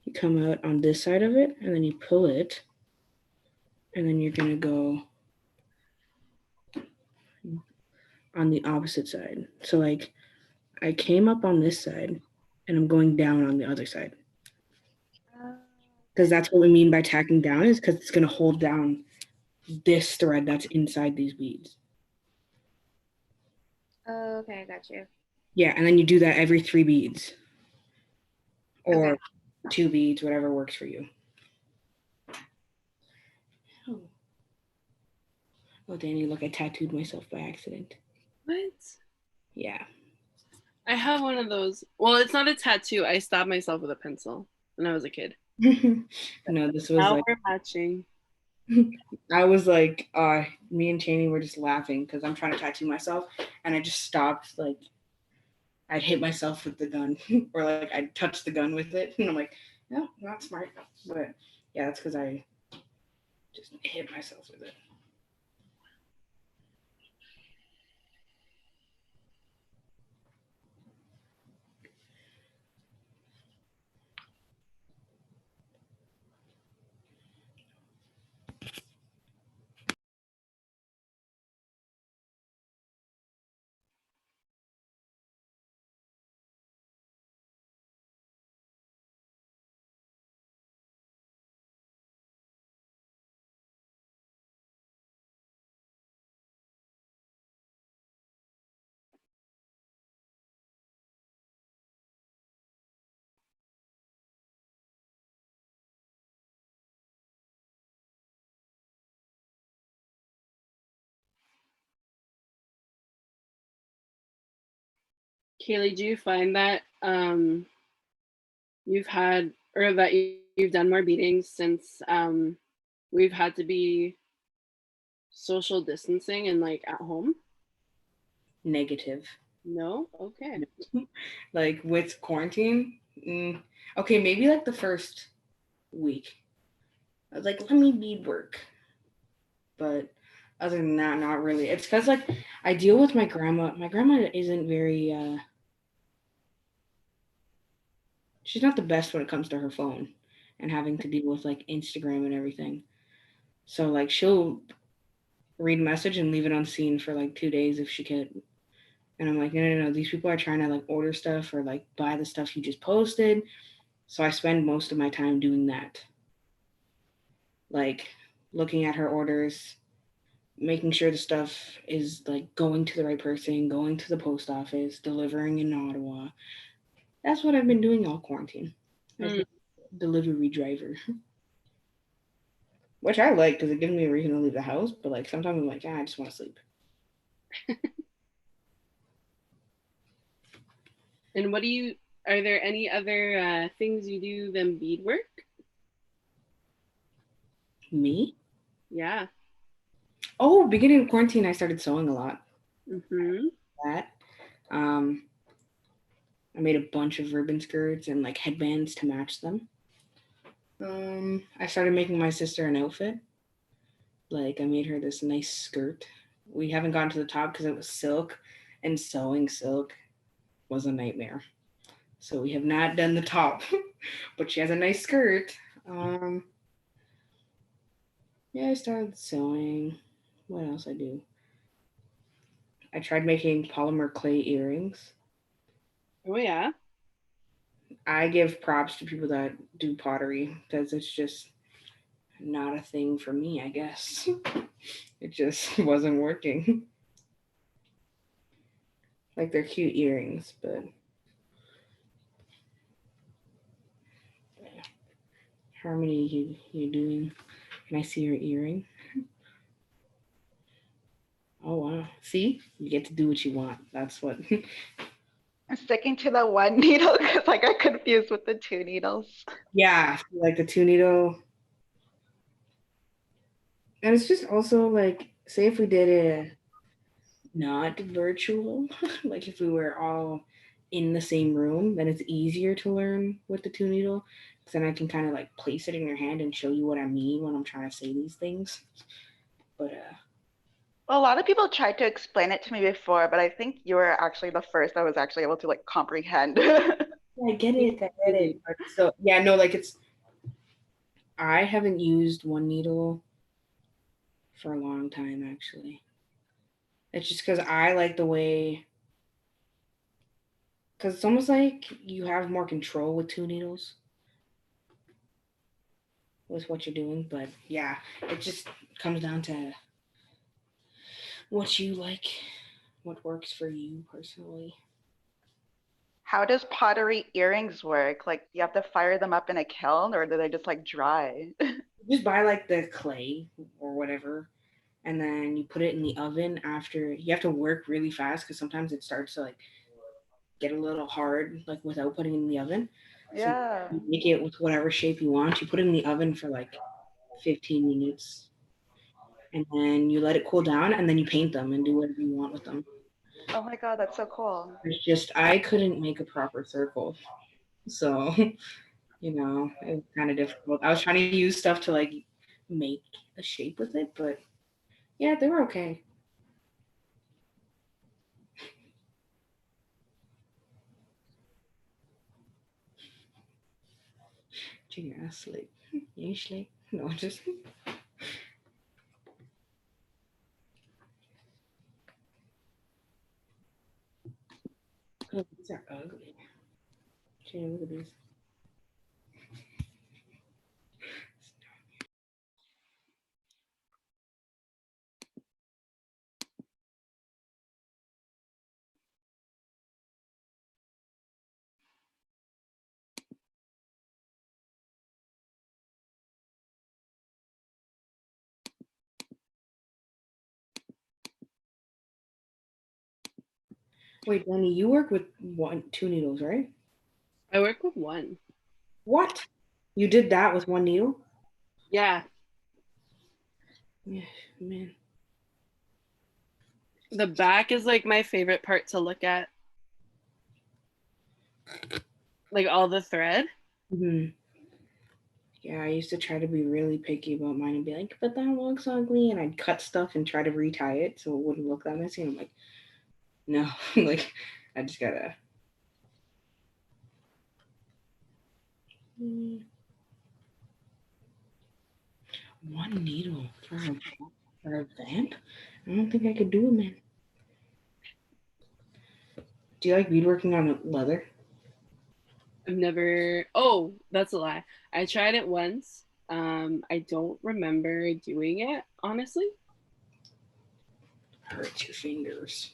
you come out on this side of it and then you pull it and then you're going to go on the opposite side. So like I came up on this side and I'm going down on the other side. Because that's what we mean by tacking down, is because it's going to hold down this thread that's inside these beads. Oh, okay, I got you. Yeah, and then you do that every 3 beads. Or 2 beads, whatever works for you. Oh, Danny, look, I tattooed myself by accident. What? Yeah. I have one of those. Well, it's not a tattoo. I stabbed myself with a pencil when I was a kid. No, this was now like, we're matching. I was like, me and Cheney were just laughing because I'm trying to tattoo myself and I just stopped, like, I'd hit myself with the gun or like I'd touch the gun with it. And I'm like, no, not smart. But yeah, that's because I just hit myself with it. Caley, do you find that you've had, or that you've done more beading since we've had to be social distancing and like at home? negative. No? Okay. Like with quarantine, okay, maybe like the first week. I was like, let me beadwork. But other than that, not really. It's because like I deal with my grandma. My grandma isn't very she's not the best when it comes to her phone and having to deal with like Instagram and everything. So like she'll read a message and leave it unseen for like 2 days if she could. And I'm like, no. These people are trying to like order stuff or like buy the stuff you just posted. So I spend most of my time doing that. Like looking at her orders, making sure the stuff is like going to the right person, going to the post office, delivering in Ottawa. That's what I've been doing all quarantine. I've been a delivery driver. Which I like because it gives me a reason to leave the house, but like sometimes I'm like, I just want to sleep. And are there any other things you do than beadwork? Me? Yeah. Oh, beginning of quarantine, I started sewing a lot. That. I made a bunch of ribbon skirts and like headbands to match them. I started making my sister an outfit. Like I made her this nice skirt. We haven't gotten to the top because it was silk, and sewing silk was a nightmare. So we have not done the top, but she has a nice skirt. Yeah, I started sewing. What else I do? I tried making polymer clay earrings. Oh yeah. I give props to people that do pottery because it's just not a thing for me, I guess. It just wasn't working. Like they're cute earrings, but Harmony, you doing? Can I see your earring? Oh wow! See, you get to do what you want. That's what. I'm sticking to the one needle because I got confused with the two needles. Yeah, like the 2 needle. And it's just also like, say if we did it not virtual, like if we were all in the same room, then it's easier to learn with the 2 needle. Because then I can kind of like place it in your hand and show you what I mean when I'm trying to say these things. But Well, a lot of people tried to explain it to me before, but I think you were actually the first I was actually able to like comprehend. I get it. But so yeah, no, like I haven't used one needle for a long time actually. It's just because I like the way, because it's almost like you have more control with 2 needles with what you're doing. But yeah, it just comes down to what you like, what works for you personally. How does pottery earrings work? Like, you have to fire them up in a kiln, or do they just like dry? Just buy like the clay or whatever, and then you put it in the oven. After, you have to work really fast because sometimes it starts to like get a little hard, like without putting it in the oven. Yeah. So you make it with whatever shape you want. You put it in the oven for like 15 minutes, and then you let it cool down, and then you paint them and do whatever you want with them. Oh my God, that's so cool. It's just, I couldn't make a proper circle. So, it was kind of difficult. I was trying to use stuff to like make a shape with it, but yeah, they were okay. Junior ass sleep. Usually. No, just oh, these are ugly. Junior, look at these. Wait, Danny, you work with 2 needles, right? I work with one. What? You did that with 1 needle? Yeah. Yeah, man. The back is like my favorite part to look at. Like all the thread. Mm-hmm. Yeah, I used to try to be really picky about mine and be like, but that looks ugly. And I'd cut stuff and try to retie it so it wouldn't look that messy. And I'm like, no, like, I just gotta. One needle for a vamp? I don't think I could do it, man. Do you like beadworking on leather? I've never. Oh, that's a lie. I tried it once. I don't remember doing it, honestly. Hurts your fingers.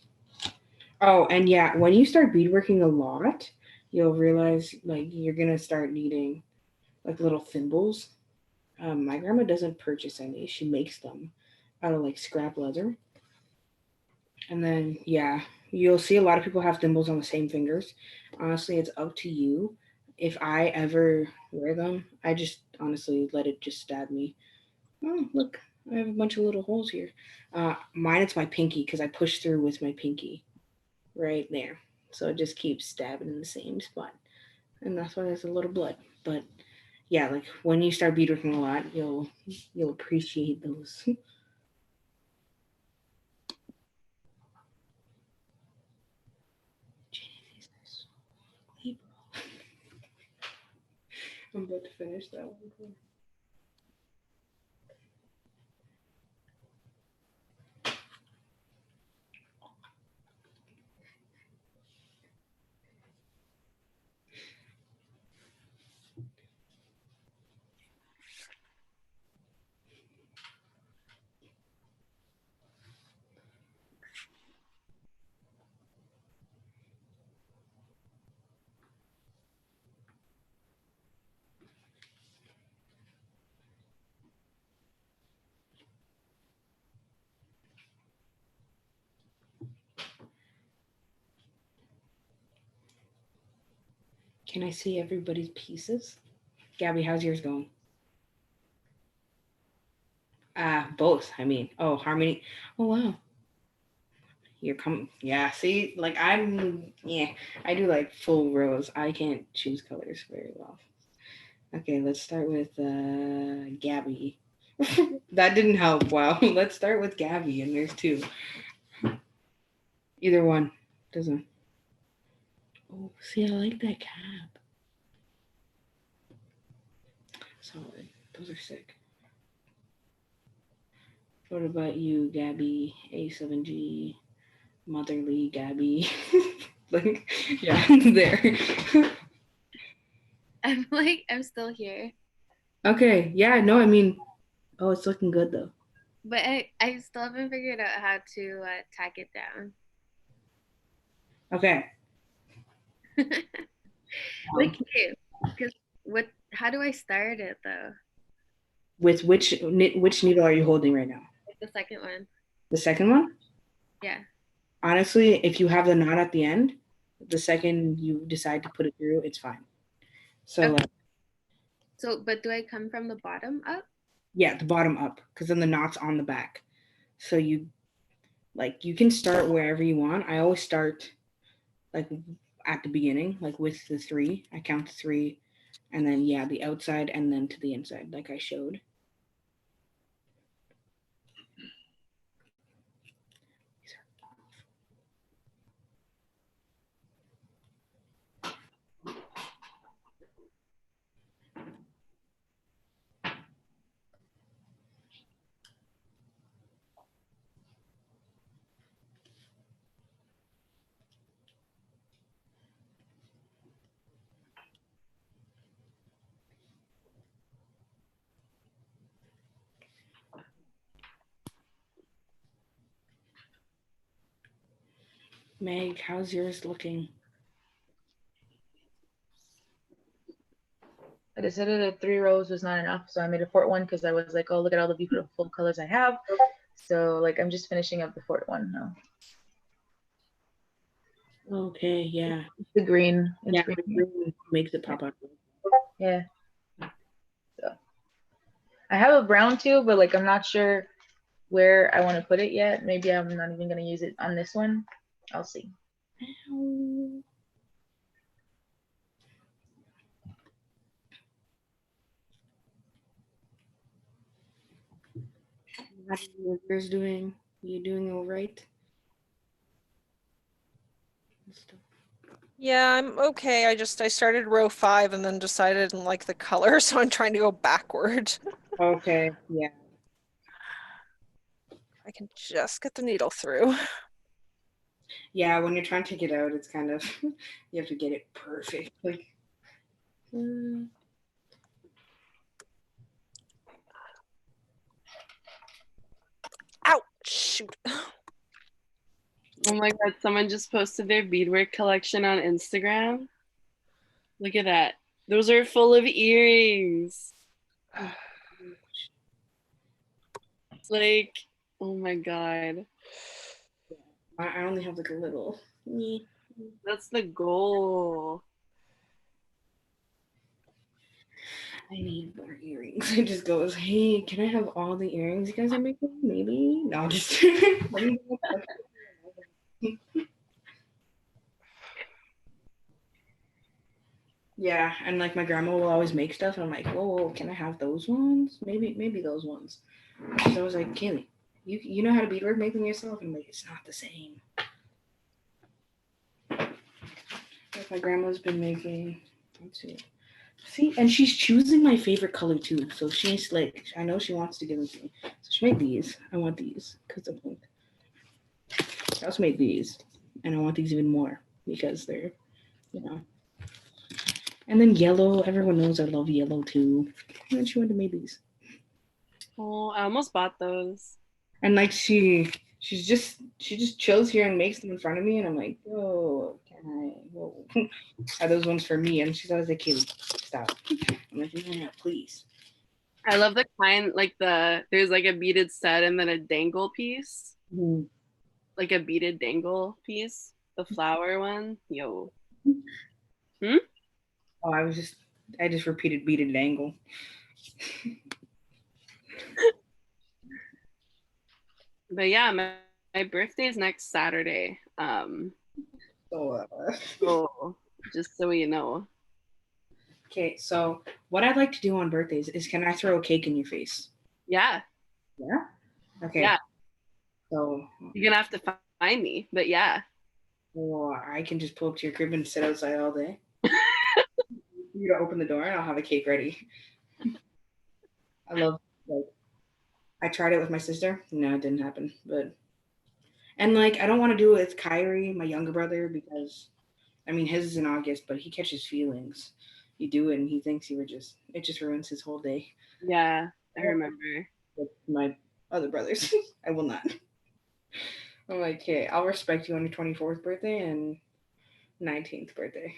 Oh, and yeah, when you start beadworking a lot, you'll realize like you're gonna start needing like little thimbles. My grandma doesn't purchase any; she makes them out of like scrap leather. And then yeah, you'll see a lot of people have thimbles on the same fingers. Honestly, it's up to you. If I ever wear them, I just honestly let it just stab me. Oh, look, I have a bunch of little holes here. Mine, it's my pinky because I push through with my pinky right there. So it just keeps stabbing in the same spot. And that's why there's a little blood. But yeah, like when you start beadworking a lot, you'll appreciate those. I'm about to finish that one. Can I see everybody's pieces? Gabby, how's yours going? Both. I mean, oh, harmony. Oh, wow. You're coming. Yeah, see, like I do like full rows. I can't choose colors very well. Okay, let's start with Gabby. That didn't help. Wow. Let's start with Gabby, and there's two. Either one. Doesn't. Oh, see, I like that cap. Solid. Those are sick. What about you, Gabby? A7G, motherly Gabby. Like, yeah, there. I'm still here. Okay, yeah, no, I mean, oh, it's looking good though. But I still haven't figured out how to tack it down. Okay. Like, because how do I start it though? With which needle are you holding right now? The second one. The second one? Yeah. Honestly, if you have the knot at the end, the second you decide to put it through, it's fine. So, okay. But do I come from the bottom up? Yeah, the bottom up, because then the knot's on the back. So you can start wherever you want. I always start like at the beginning, like with the 3. I count to 3, and then yeah, the outside and then to the inside, like I showed. Meg, how's yours looking? I decided that 3 rows was not enough, so I made a 4th one because I was like, oh, look at all the beautiful colors I have. So like I'm just finishing up the 4th one now. Okay, yeah. The green. Yeah, green makes it pop up. Yeah. So I have a brown too, but like I'm not sure where I want to put it yet. Maybe I'm not even going to use it on this one. I'll see. How are your workers doing? You doing all right? Yeah, I'm okay. I started row 5 and then decided I didn't like the color, so I'm trying to go backward. Okay, yeah. I can just get the needle through. Yeah, when you're trying to get out, it's kind of, you have to get it perfect. Like, Ow! Shoot. Oh my God, someone just posted their beadwork collection on Instagram. Look at that. Those are full of earrings. It's like, oh my God. I only have like a little. That's the goal. I need more earrings. It just goes, hey, can I have all the earrings you guys are making? Maybe? No, just yeah, and like my grandma will always make stuff, and I'm like, whoa, can I have those ones? Maybe those ones. So I was like, Caley, you know how to beadwork, make them yourself? And I'm like, it's not the same. Like my grandma's been making, let's see, and she's choosing my favorite color too. So she's like, I know she wants to give them to me. So she made these. I want these because I'm like, I also made these, and I want these even more because they're, you know. And then yellow. Everyone knows I love yellow too. And then she wanted to make these. Oh, I almost bought those. And like she just chills here and makes them in front of me, and I'm like, oh, can I? Whoa. Are those ones for me? And she's always like, Caley, stop. I'm like, yeah, please. I love the kind, like there's like a beaded set and then a dangle piece. Mm-hmm. Like a beaded dangle piece. The flower one. Yo. Hmm? Oh, I just repeated beaded dangle. But yeah, my birthday is next Saturday. So just so you know. Okay, so what I'd like to do on birthdays is, can I throw a cake in your face? Yeah. Yeah? Okay. Yeah. So you're gonna have to find me, but yeah. Or I can just pull up to your crib and sit outside all day. You to open the door and I'll have a cake ready. I love, like, I tried it with my sister. No, it didn't happen. But, and like, I don't want to do it with Kyrie, my younger brother, because, I mean, his is in August, but he catches feelings. You do it and he thinks it just ruins his whole day. Yeah, I remember. With my other brothers, I will not. I'm like, okay, I'll respect you on your 24th birthday and 19th birthday.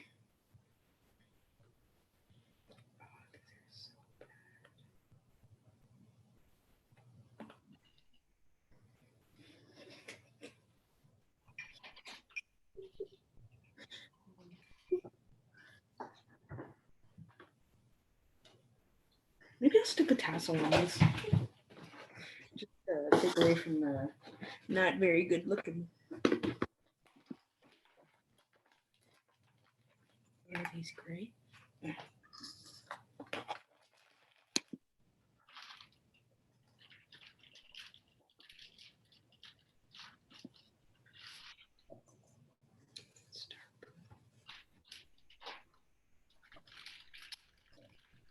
Maybe I'll stick a tassel on this. Just take away from the not very good looking. Are these gray? Yeah.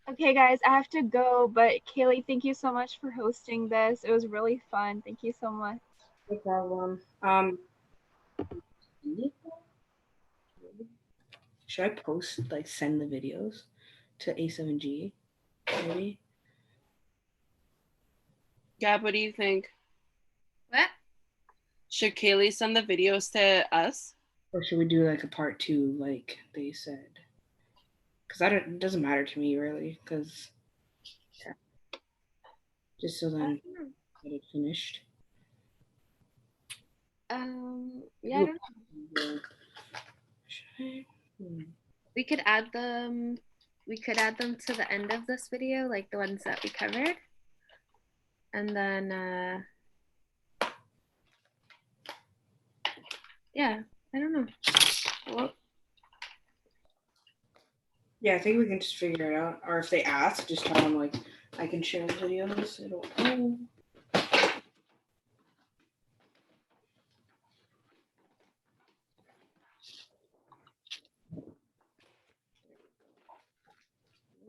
Okay, guys, I have to go, but Caley, thank you so much for hosting this. It was really fun. Thank you so much. No problem. Should I post, like, send the videos to A7G, maybe? Gab, what do you think? What? Should Caley send the videos to us? Or should we do like a part 2, like they said? Because it doesn't matter to me really, because just so then get it finished. Yeah, I don't know. Should I? We could add them to the end of this video, like the ones that we covered. And then yeah, I don't know. Well, Yeah, I think we can just figure it out. Or if they ask, just tell them like I can share the videos. It'll. Oh.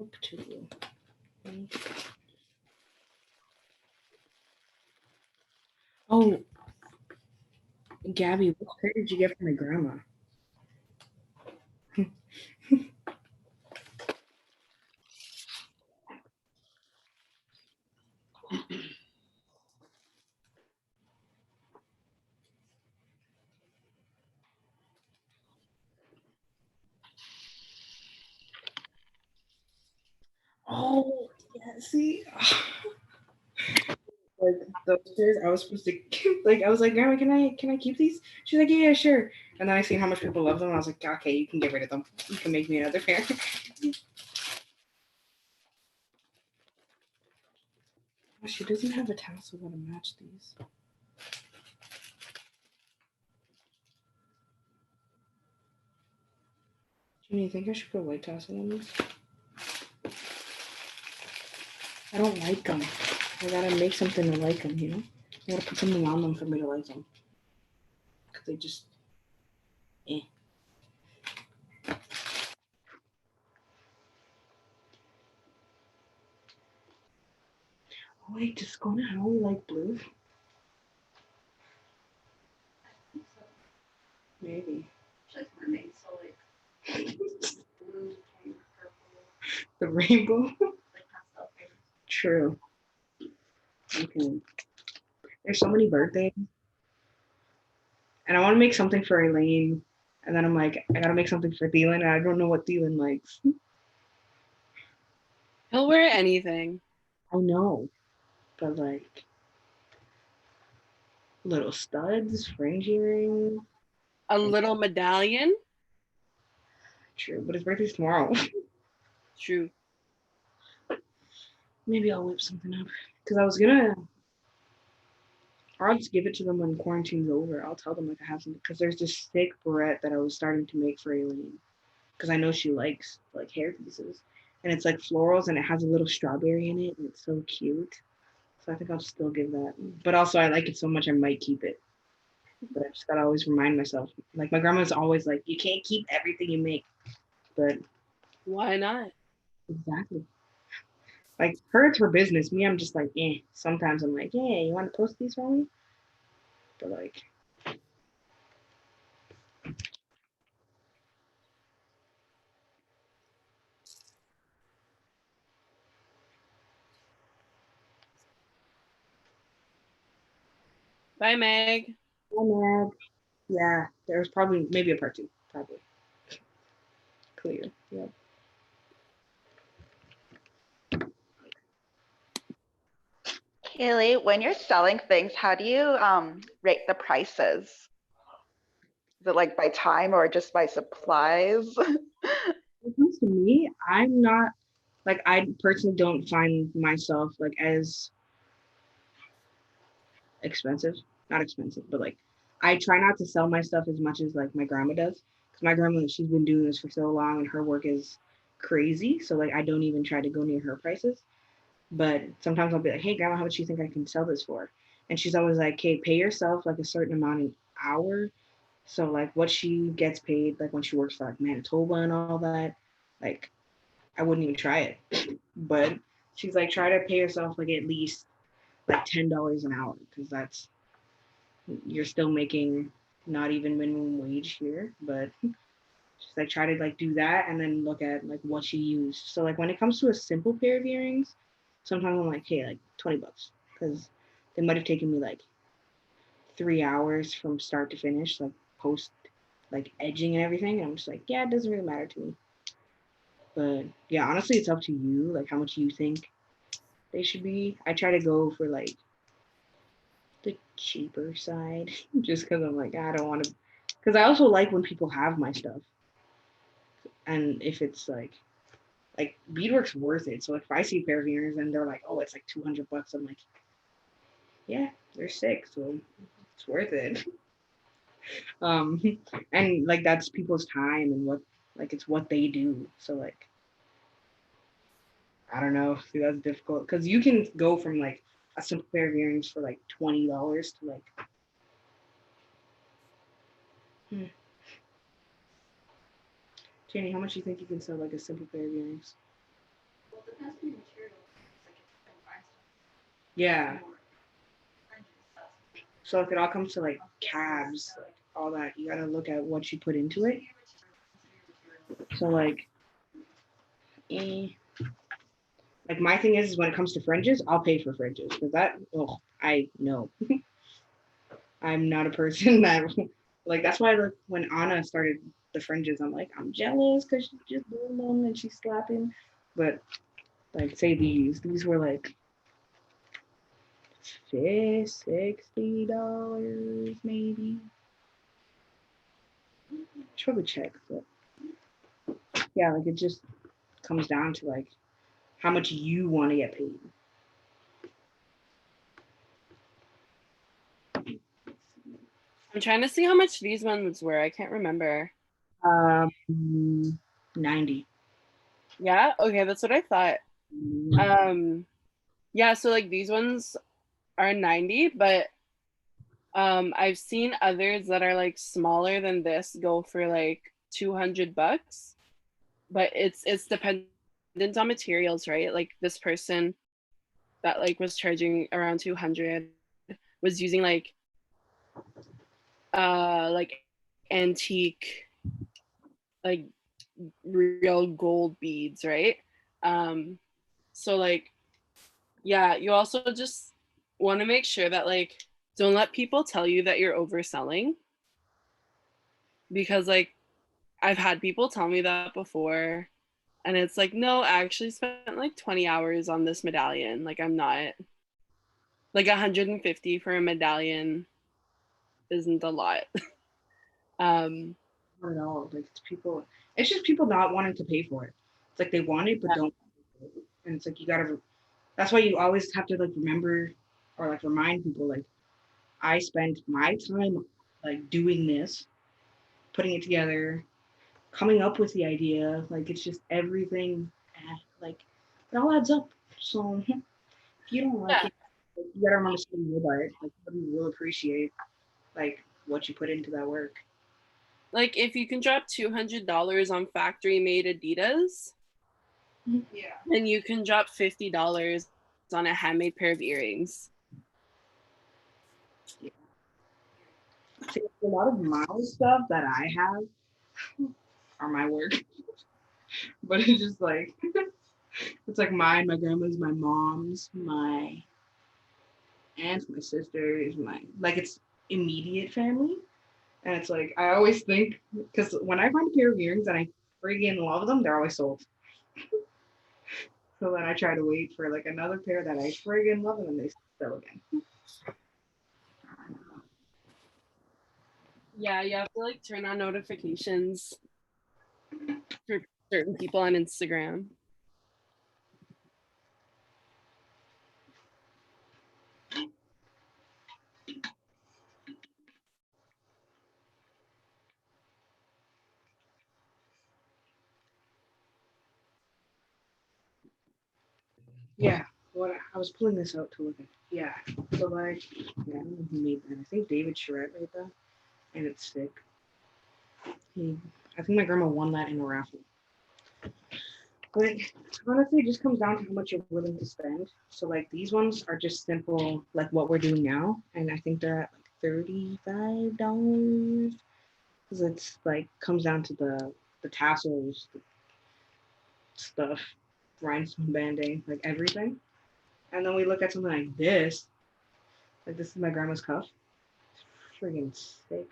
Up to. Oh, Gabby, what hair did you get from my grandma? Oh, yeah, see? Like those chairs, I was supposed to like I was like, Grandma, can I keep these? She's like, yeah, sure. And then I seen how much people love them. I was like, okay, you can get rid of them. You can make me another pair. Oh, she doesn't have a tassel to match these. Do you think I should put a white tassel on these? I don't like them. I gotta make something to like them, you know? I gotta put something on them for me to like them. Because they just, eh. Oh, wait, does Gona Howie like blue? Maybe. She likes mermaids, so like blue, pink, purple. The rainbow? Like pastel pink. True. Okay. There's so many birthdays. And I want to make something for Elaine. And then I'm like, I gotta make something for Thielen, and I don't know what Thielen likes. He'll wear anything. I know. But like little studs, fringe earrings. A little medallion. True, but his birthday's tomorrow. True. Maybe I'll whip something up. Because I was gonna, I'll just give it to them when quarantine's over. I'll tell them like I have something. Because there's this thick barrette that I was starting to make for Elaine. Because I know she likes like hair pieces. And it's like florals and it has a little strawberry in it. And it's so cute. So I think I'll still give that. But also I like it so much I might keep it. But I just gotta always remind myself. Like my grandma's always like, you can't keep everything you make. But why not? Exactly. Like her, it's her business. Me, I'm just like, eh. Sometimes I'm like, yeah, you want to post these for me? But like, Bye, Meg. oh Meg. Yeah, there's probably maybe a part 2. Probably. Clear. Yep. Caley, when you're selling things, how do you rate the prices? Is it like by time or just by supplies? When it comes to me, I'm not like I personally don't find myself like as expensive. Not expensive, but like I try not to sell my stuff as much as like my grandma does. Because my grandma, she's been doing this for so long and her work is crazy. So like I don't even try to go near her prices. But sometimes I'll be like, hey, grandma, how much do you think I can sell this for? And she's always like, okay, pay yourself like a certain amount an hour. So like what she gets paid, like when she works for like Manitoba and all that, like I wouldn't even try it. But she's like, try to pay yourself like at least like $10 an hour because that's, you're still making not even minimum wage here. But she's like, try to like do that and then look at like what she used. So like when it comes to a simple pair of earrings, sometimes I'm like, hey, like $20 because they might have taken me like 3 hours from start to finish, like post like edging and everything. And I'm just like, yeah, it doesn't really matter to me. But yeah, honestly, it's up to you, like how much you think they should be. I try to go for like the cheaper side just because I'm like, I don't want to, because I also like when people have my stuff. And if it's like beadwork's worth it. So if I see a pair of earrings and they're like, oh, it's like $200, I'm like, yeah, they're sick, so it's worth it. And like that's people's time and what like it's what they do. So like I don't know. See, that's difficult because you can go from like a simple pair of earrings for like $20 to like. Janie, how much do you think you can sell like a simple pair of earrings? Well, it depends on the material. Like if you can find Yeah. more fringes, that's So if it all comes to like cabs, like all that, you gotta look at what you put into it. So like, like my thing is when it comes to fringes, I'll pay for fringes because that, oh, I know. I'm not a person that like that's why like when Anna started the fringes, I'm like I'm jealous because she's just doing them and she's slapping. But like say these were like $60 maybe. Should probably check, but yeah, like it just comes down to like how much you want to get paid. I'm trying to see how much these ones were. I can't remember. 90. Yeah, okay, that's what I thought. Yeah, so like these ones are 90, but I've seen others that are like smaller than this go for like $200, but it's dependent on materials, right? Like this person that like was charging around 200 was using like antique like real gold beads, right? So like yeah, you also just want to make sure that like don't let people tell you that you're overselling, because like I've had people tell me that before and it's like, no, I actually spent like 20 hours on this medallion. Like I'm not, like 150 for a medallion isn't a lot. I don't know, like it's just people not wanting to pay for it. It's like they want it but don't, and it's like you gotta, that's why you always have to like remember or like remind people like I spent my time like doing this, putting it together, coming up with the idea. Like it's just everything, like it all adds up. So if you don't like it, you gotta remember to be about it. Like somebody will appreciate like what you put into that work. Like if you can drop $200 on factory made Adidas, yeah. then you can drop $50 on a handmade pair of earrings. Yeah. See, a lot of my stuff that I have are my work, but it's just like it's like mine, my grandma's, my mom's, my aunt's, my sister's, my like it's immediate family. And it's like I always think because when I find a pair of earrings and I friggin' love them, they're always sold. So then I try to wait for like another pair that I friggin' love and then they sell again. Yeah, you have to like turn on notifications for certain people on Instagram. Yeah, what I was pulling this out to look at. Yeah, so like, yeah, I don't know who made that. I think David Charette made that, and it's thick. I think my grandma won that in a raffle. But honestly, it just comes down to how much you're willing to spend. So like these ones are just simple, like what we're doing now, and I think they're at like $35 because it's like comes down to the tassels, the stuff, rhinestone banding, like everything. And then we look at something like this is my grandma's cuff. Friggin' sick.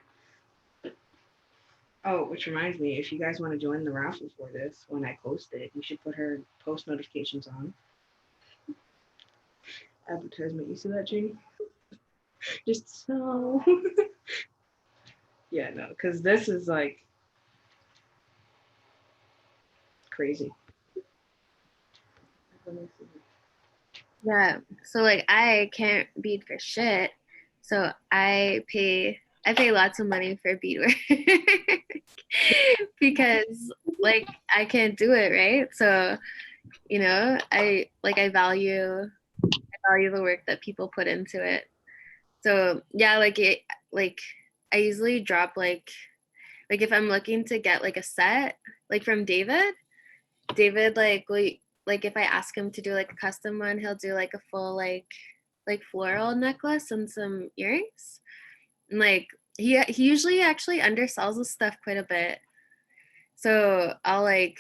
Oh, which reminds me, if you guys want to join the raffle for this, when I post it, you should put her post notifications on. Advertisement, you see that, Janie? Just so. Yeah, no, because this is like crazy. Yeah. So like I can't bead for shit. So I pay I pay lots of money for beadwork because like I can't do it, right? So, you know, I value the work that people put into it. So yeah, like I usually drop like if I'm looking to get like a set, like from David like if I ask him to do like a custom one, he'll do like a full like floral necklace and some earrings. And like he usually actually undersells his stuff quite a bit. So I'll try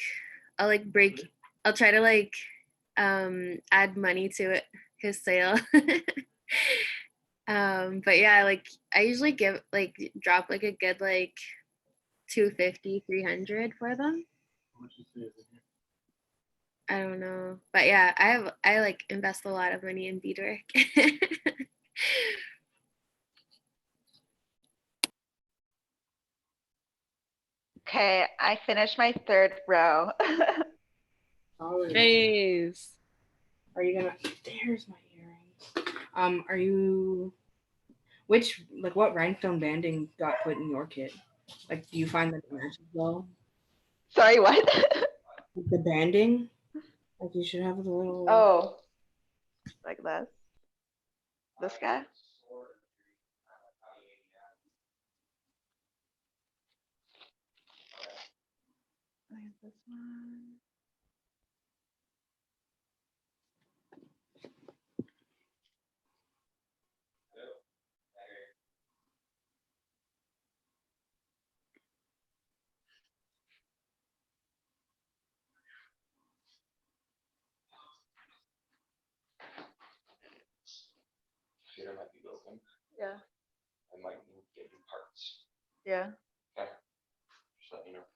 to like add money to it, his sale. But yeah, like I usually drop like a good like 250, 300 for them. I don't know, but yeah, I like invest a lot of money in beadwork. Okay, I finished my third row. Nice. Are you gonna? There's my earrings. Are you? What rhinestone banding got put in your kit? Like, do you find that it matches well? Sorry, what? The banding. Like, you should have the little. Oh, like this. This guy. This one. Yeah. I might need to get you parts. Yeah. Okay. Just let me know.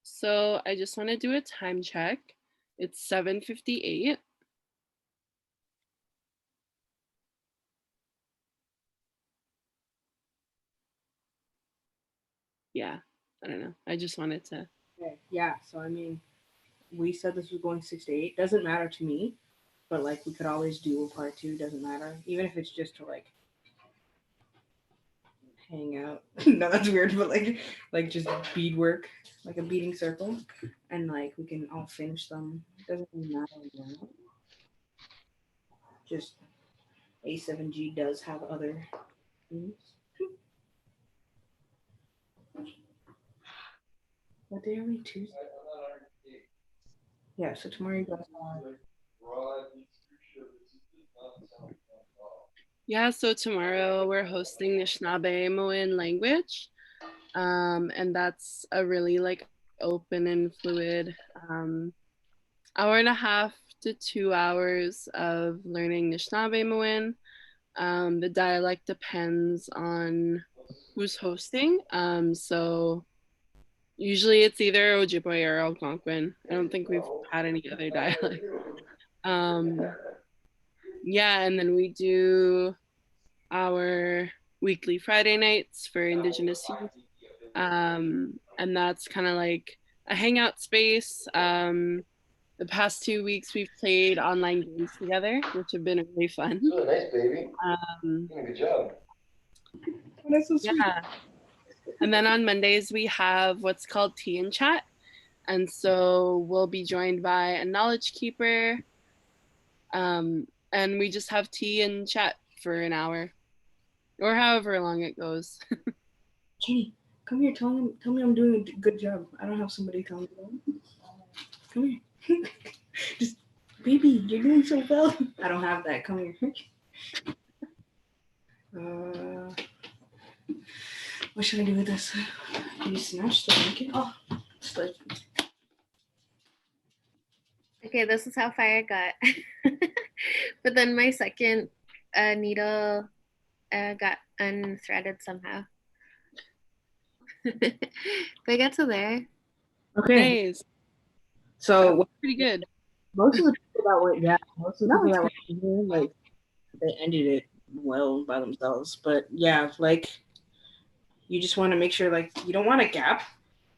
So I just want to do a time check. It's 7:58. Yeah, I don't know. I just wanted to. Okay. Yeah. So I mean, we said this was going 6 to 8. Doesn't matter to me, but like we could always do a part 2. Doesn't matter, even if it's just to like hang out. No, that's weird, but like just beadwork, like a beading circle, and like we can all finish them. Doesn't really matter. Now. Just A7G does have other things. What day are we? Tuesday. Yeah. So tomorrow you guys have. Yeah, so tomorrow we're hosting Anishinaabe language. And that's a really like open and fluid hour and a half to 2 hours of learning Anishinaabe. The dialect depends on who's hosting. So usually it's either Ojibwe or Algonquin. I don't think we've had any other dialect. Yeah, and then we do our weekly Friday nights for Indigenous youth. And that's kind of like a hangout space. The past 2 weeks we've played online games together, which have been really fun. Oh, nice, baby. Good job. That's so sweet. Yeah. And then on Mondays we have what's called Tea and Chat. And so we'll be joined by a knowledge keeper. And we just have tea and chat for an hour or however long it goes. Kenny, come here. Tell me I'm doing a good job. I don't have somebody tell me that. Come here. Just, baby, you're doing so well. I don't have that. Come here. What should I do with this? Can you snatch the blanket? Oh, slip. Okay, this is how far I got. But then my second needle got unthreaded somehow. But I got to there. Okay. Nice. So pretty good. Most of the people that went, most of the people that went in here, like, they ended it well by themselves. But yeah, like, you just want to make sure, like, you don't want a gap,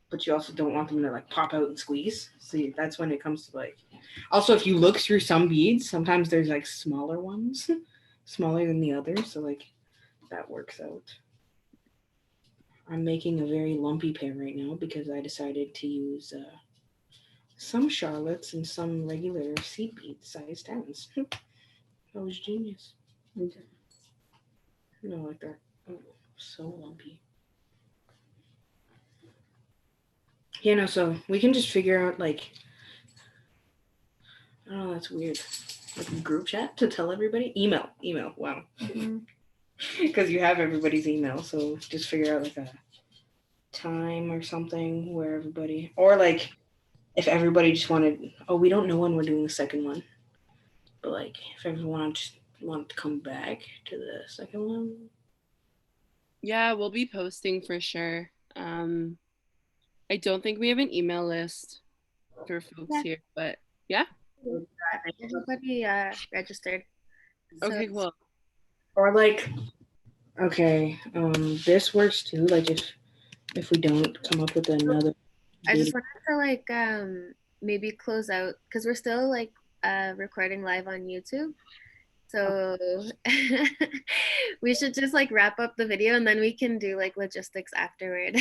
but you also don't want them to, like, pop out and squeeze. See, that's when it comes to, like, also, if you look through some beads, sometimes there's, like, smaller ones, smaller than the others. So, like, that works out. I'm making a very lumpy pair right now because I decided to use some Charlottes and some regular seed bead size 10s. That was genius. No, like that. Oh, so lumpy. Yeah, no, so we can just figure out, like, oh, that's weird. Like a group chat to tell everybody? Email, wow. Because you have everybody's email, so just figure out, like, a time or something where everybody, or, like, if everybody just wanted, oh, we don't know when we're doing the second one, but, like, if everyone just wanted to come back to the second one. Yeah, we'll be posting for sure. I don't think we have an email list for folks here, but yeah. Everybody registered. Okay, cool. Or, like, okay, this works too. Like, if we don't come up with another. I just wanted to, like, maybe close out because we're still, like, recording live on YouTube. So we should just, like, wrap up the video and then we can do, like, logistics afterward.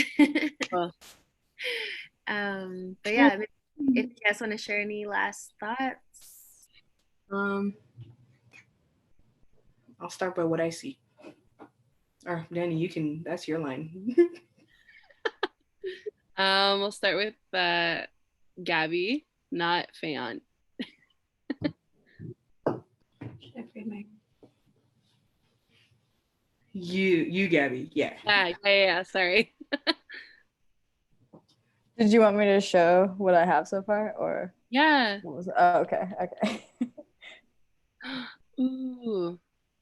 But yeah, if you guys want to share any last thoughts. I'll start by what I see. Or Danny, you can. That's your line. We'll start with Gabby, not Fayon. You, Gabby, yeah. Yeah. Sorry. Did you want me to show what I have so far, or? Yeah. What was it? Oh, okay. Ooh.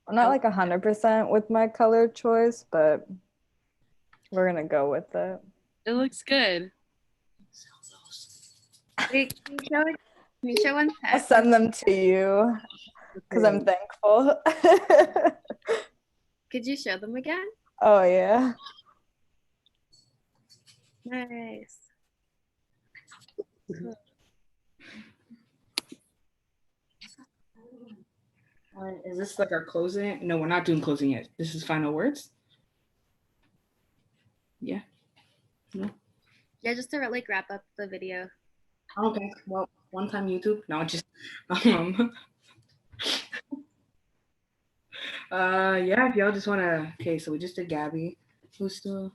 I'm not like 100% with my color choice, but we're gonna go with it. It looks good. Wait, can you show one? I'll send them to you because I'm thankful. Could you show them again? Oh yeah. Nice. Cool. Is this like our closing? No, we're not doing closing yet. This is final words. Yeah. No. Yeah, just to, like, wrap up the video. Okay. Well, one time YouTube. No, just yeah, if y'all just wanna, okay, so we just did Gabby. Who's still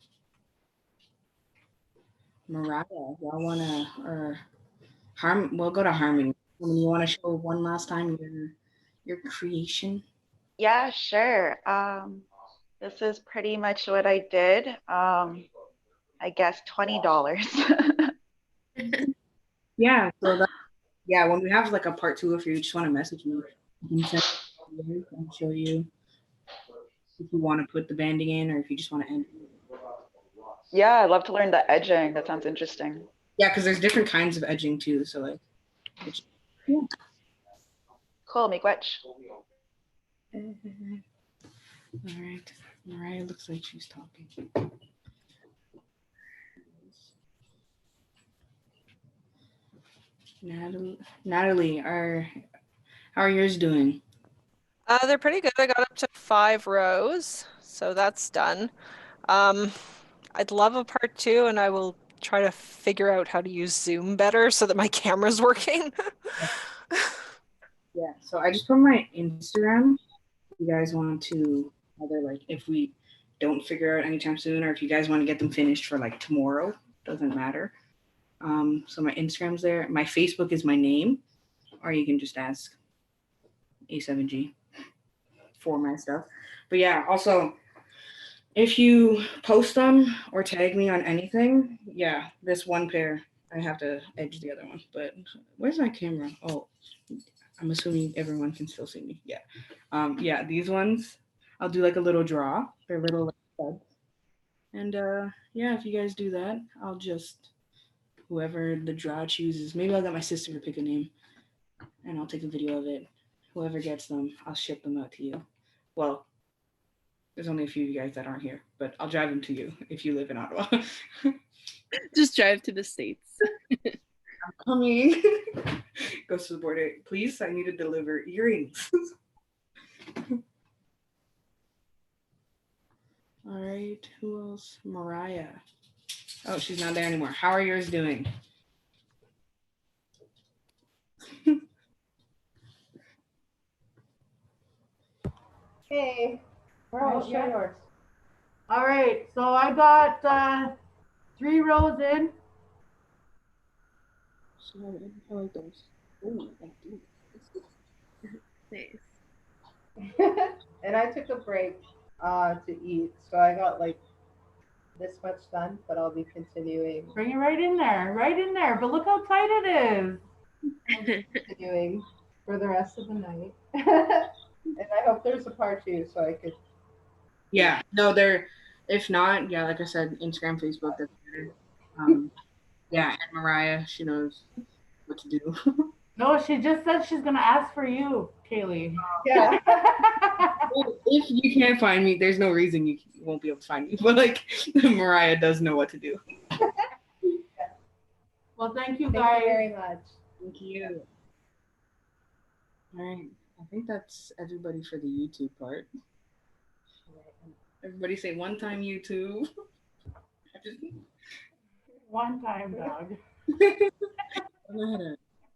Mariah? Y'all wanna, or we'll go to Harmony. You wanna show one last time your creation? Yeah, sure. This is pretty much what I did. I guess $20. Yeah, so that, yeah, when we have like a part 2, if you just want to message me, I can show you if you want to put the banding in or if you just want to end it. Yeah, I'd love to learn the edging. That sounds interesting. Yeah, because there's different kinds of edging too. So like, yeah. Cool, miigwech. All right. Mariah looks like she's talking. Natalie, how are yours doing? They're pretty good. I got up to 5 rows, so that's done. I'd love a part 2, and I will try to figure out how to use Zoom better so that my camera's working. Yeah, so I just put my Instagram. If you guys want to either, like, if we don't figure out anytime soon, or if you guys want to get them finished for like tomorrow, doesn't matter. So my Instagram's there. My Facebook is my name, or you can just ask A7G for my stuff. But yeah, also, if you post them or tag me on anything, yeah, this one pair, I have to edge the other one. But where's my camera? Oh, I'm assuming everyone can still see me. Yeah. Yeah, these ones, I'll do like a little draw. They're little like studs. And yeah, if you guys do that, I'll just, whoever the draw chooses, maybe I'll get my sister to pick a name. and I'll take a video of it. Whoever gets them, I'll ship them out to you. Well, there's only a few of you guys that aren't here, but I'll drive them to you if you live in Ottawa. Just drive to the States. I'm coming. Goes to the border. Please, I need to deliver earrings. All right, who else? Mariah. Oh, she's not there anymore. How are yours doing? Hey, show yours. All right, so I got 3 rows in. I like those. Oh, thank you. Nice. And I took a break to eat, so I got like this much done, but I'll be continuing. Bring it right in there. But look how tight it is. I'll be continuing for the rest of the night. And I hope there's a part 2 so I could. Yeah, no, there. If not, yeah, like I said, Instagram, Facebook, that's better. Yeah, and Mariah, she knows what to do. No, she just said she's gonna ask for you, Caley. Yeah. If you can't find me, there's no reason you won't be able to find me. But like, Mariah does know what to do. Well, thank you Thank guys. you very much. Thank you. All right, I think that's everybody for the YouTube part. Everybody say one time YouTube. One time, dog. Go ahead.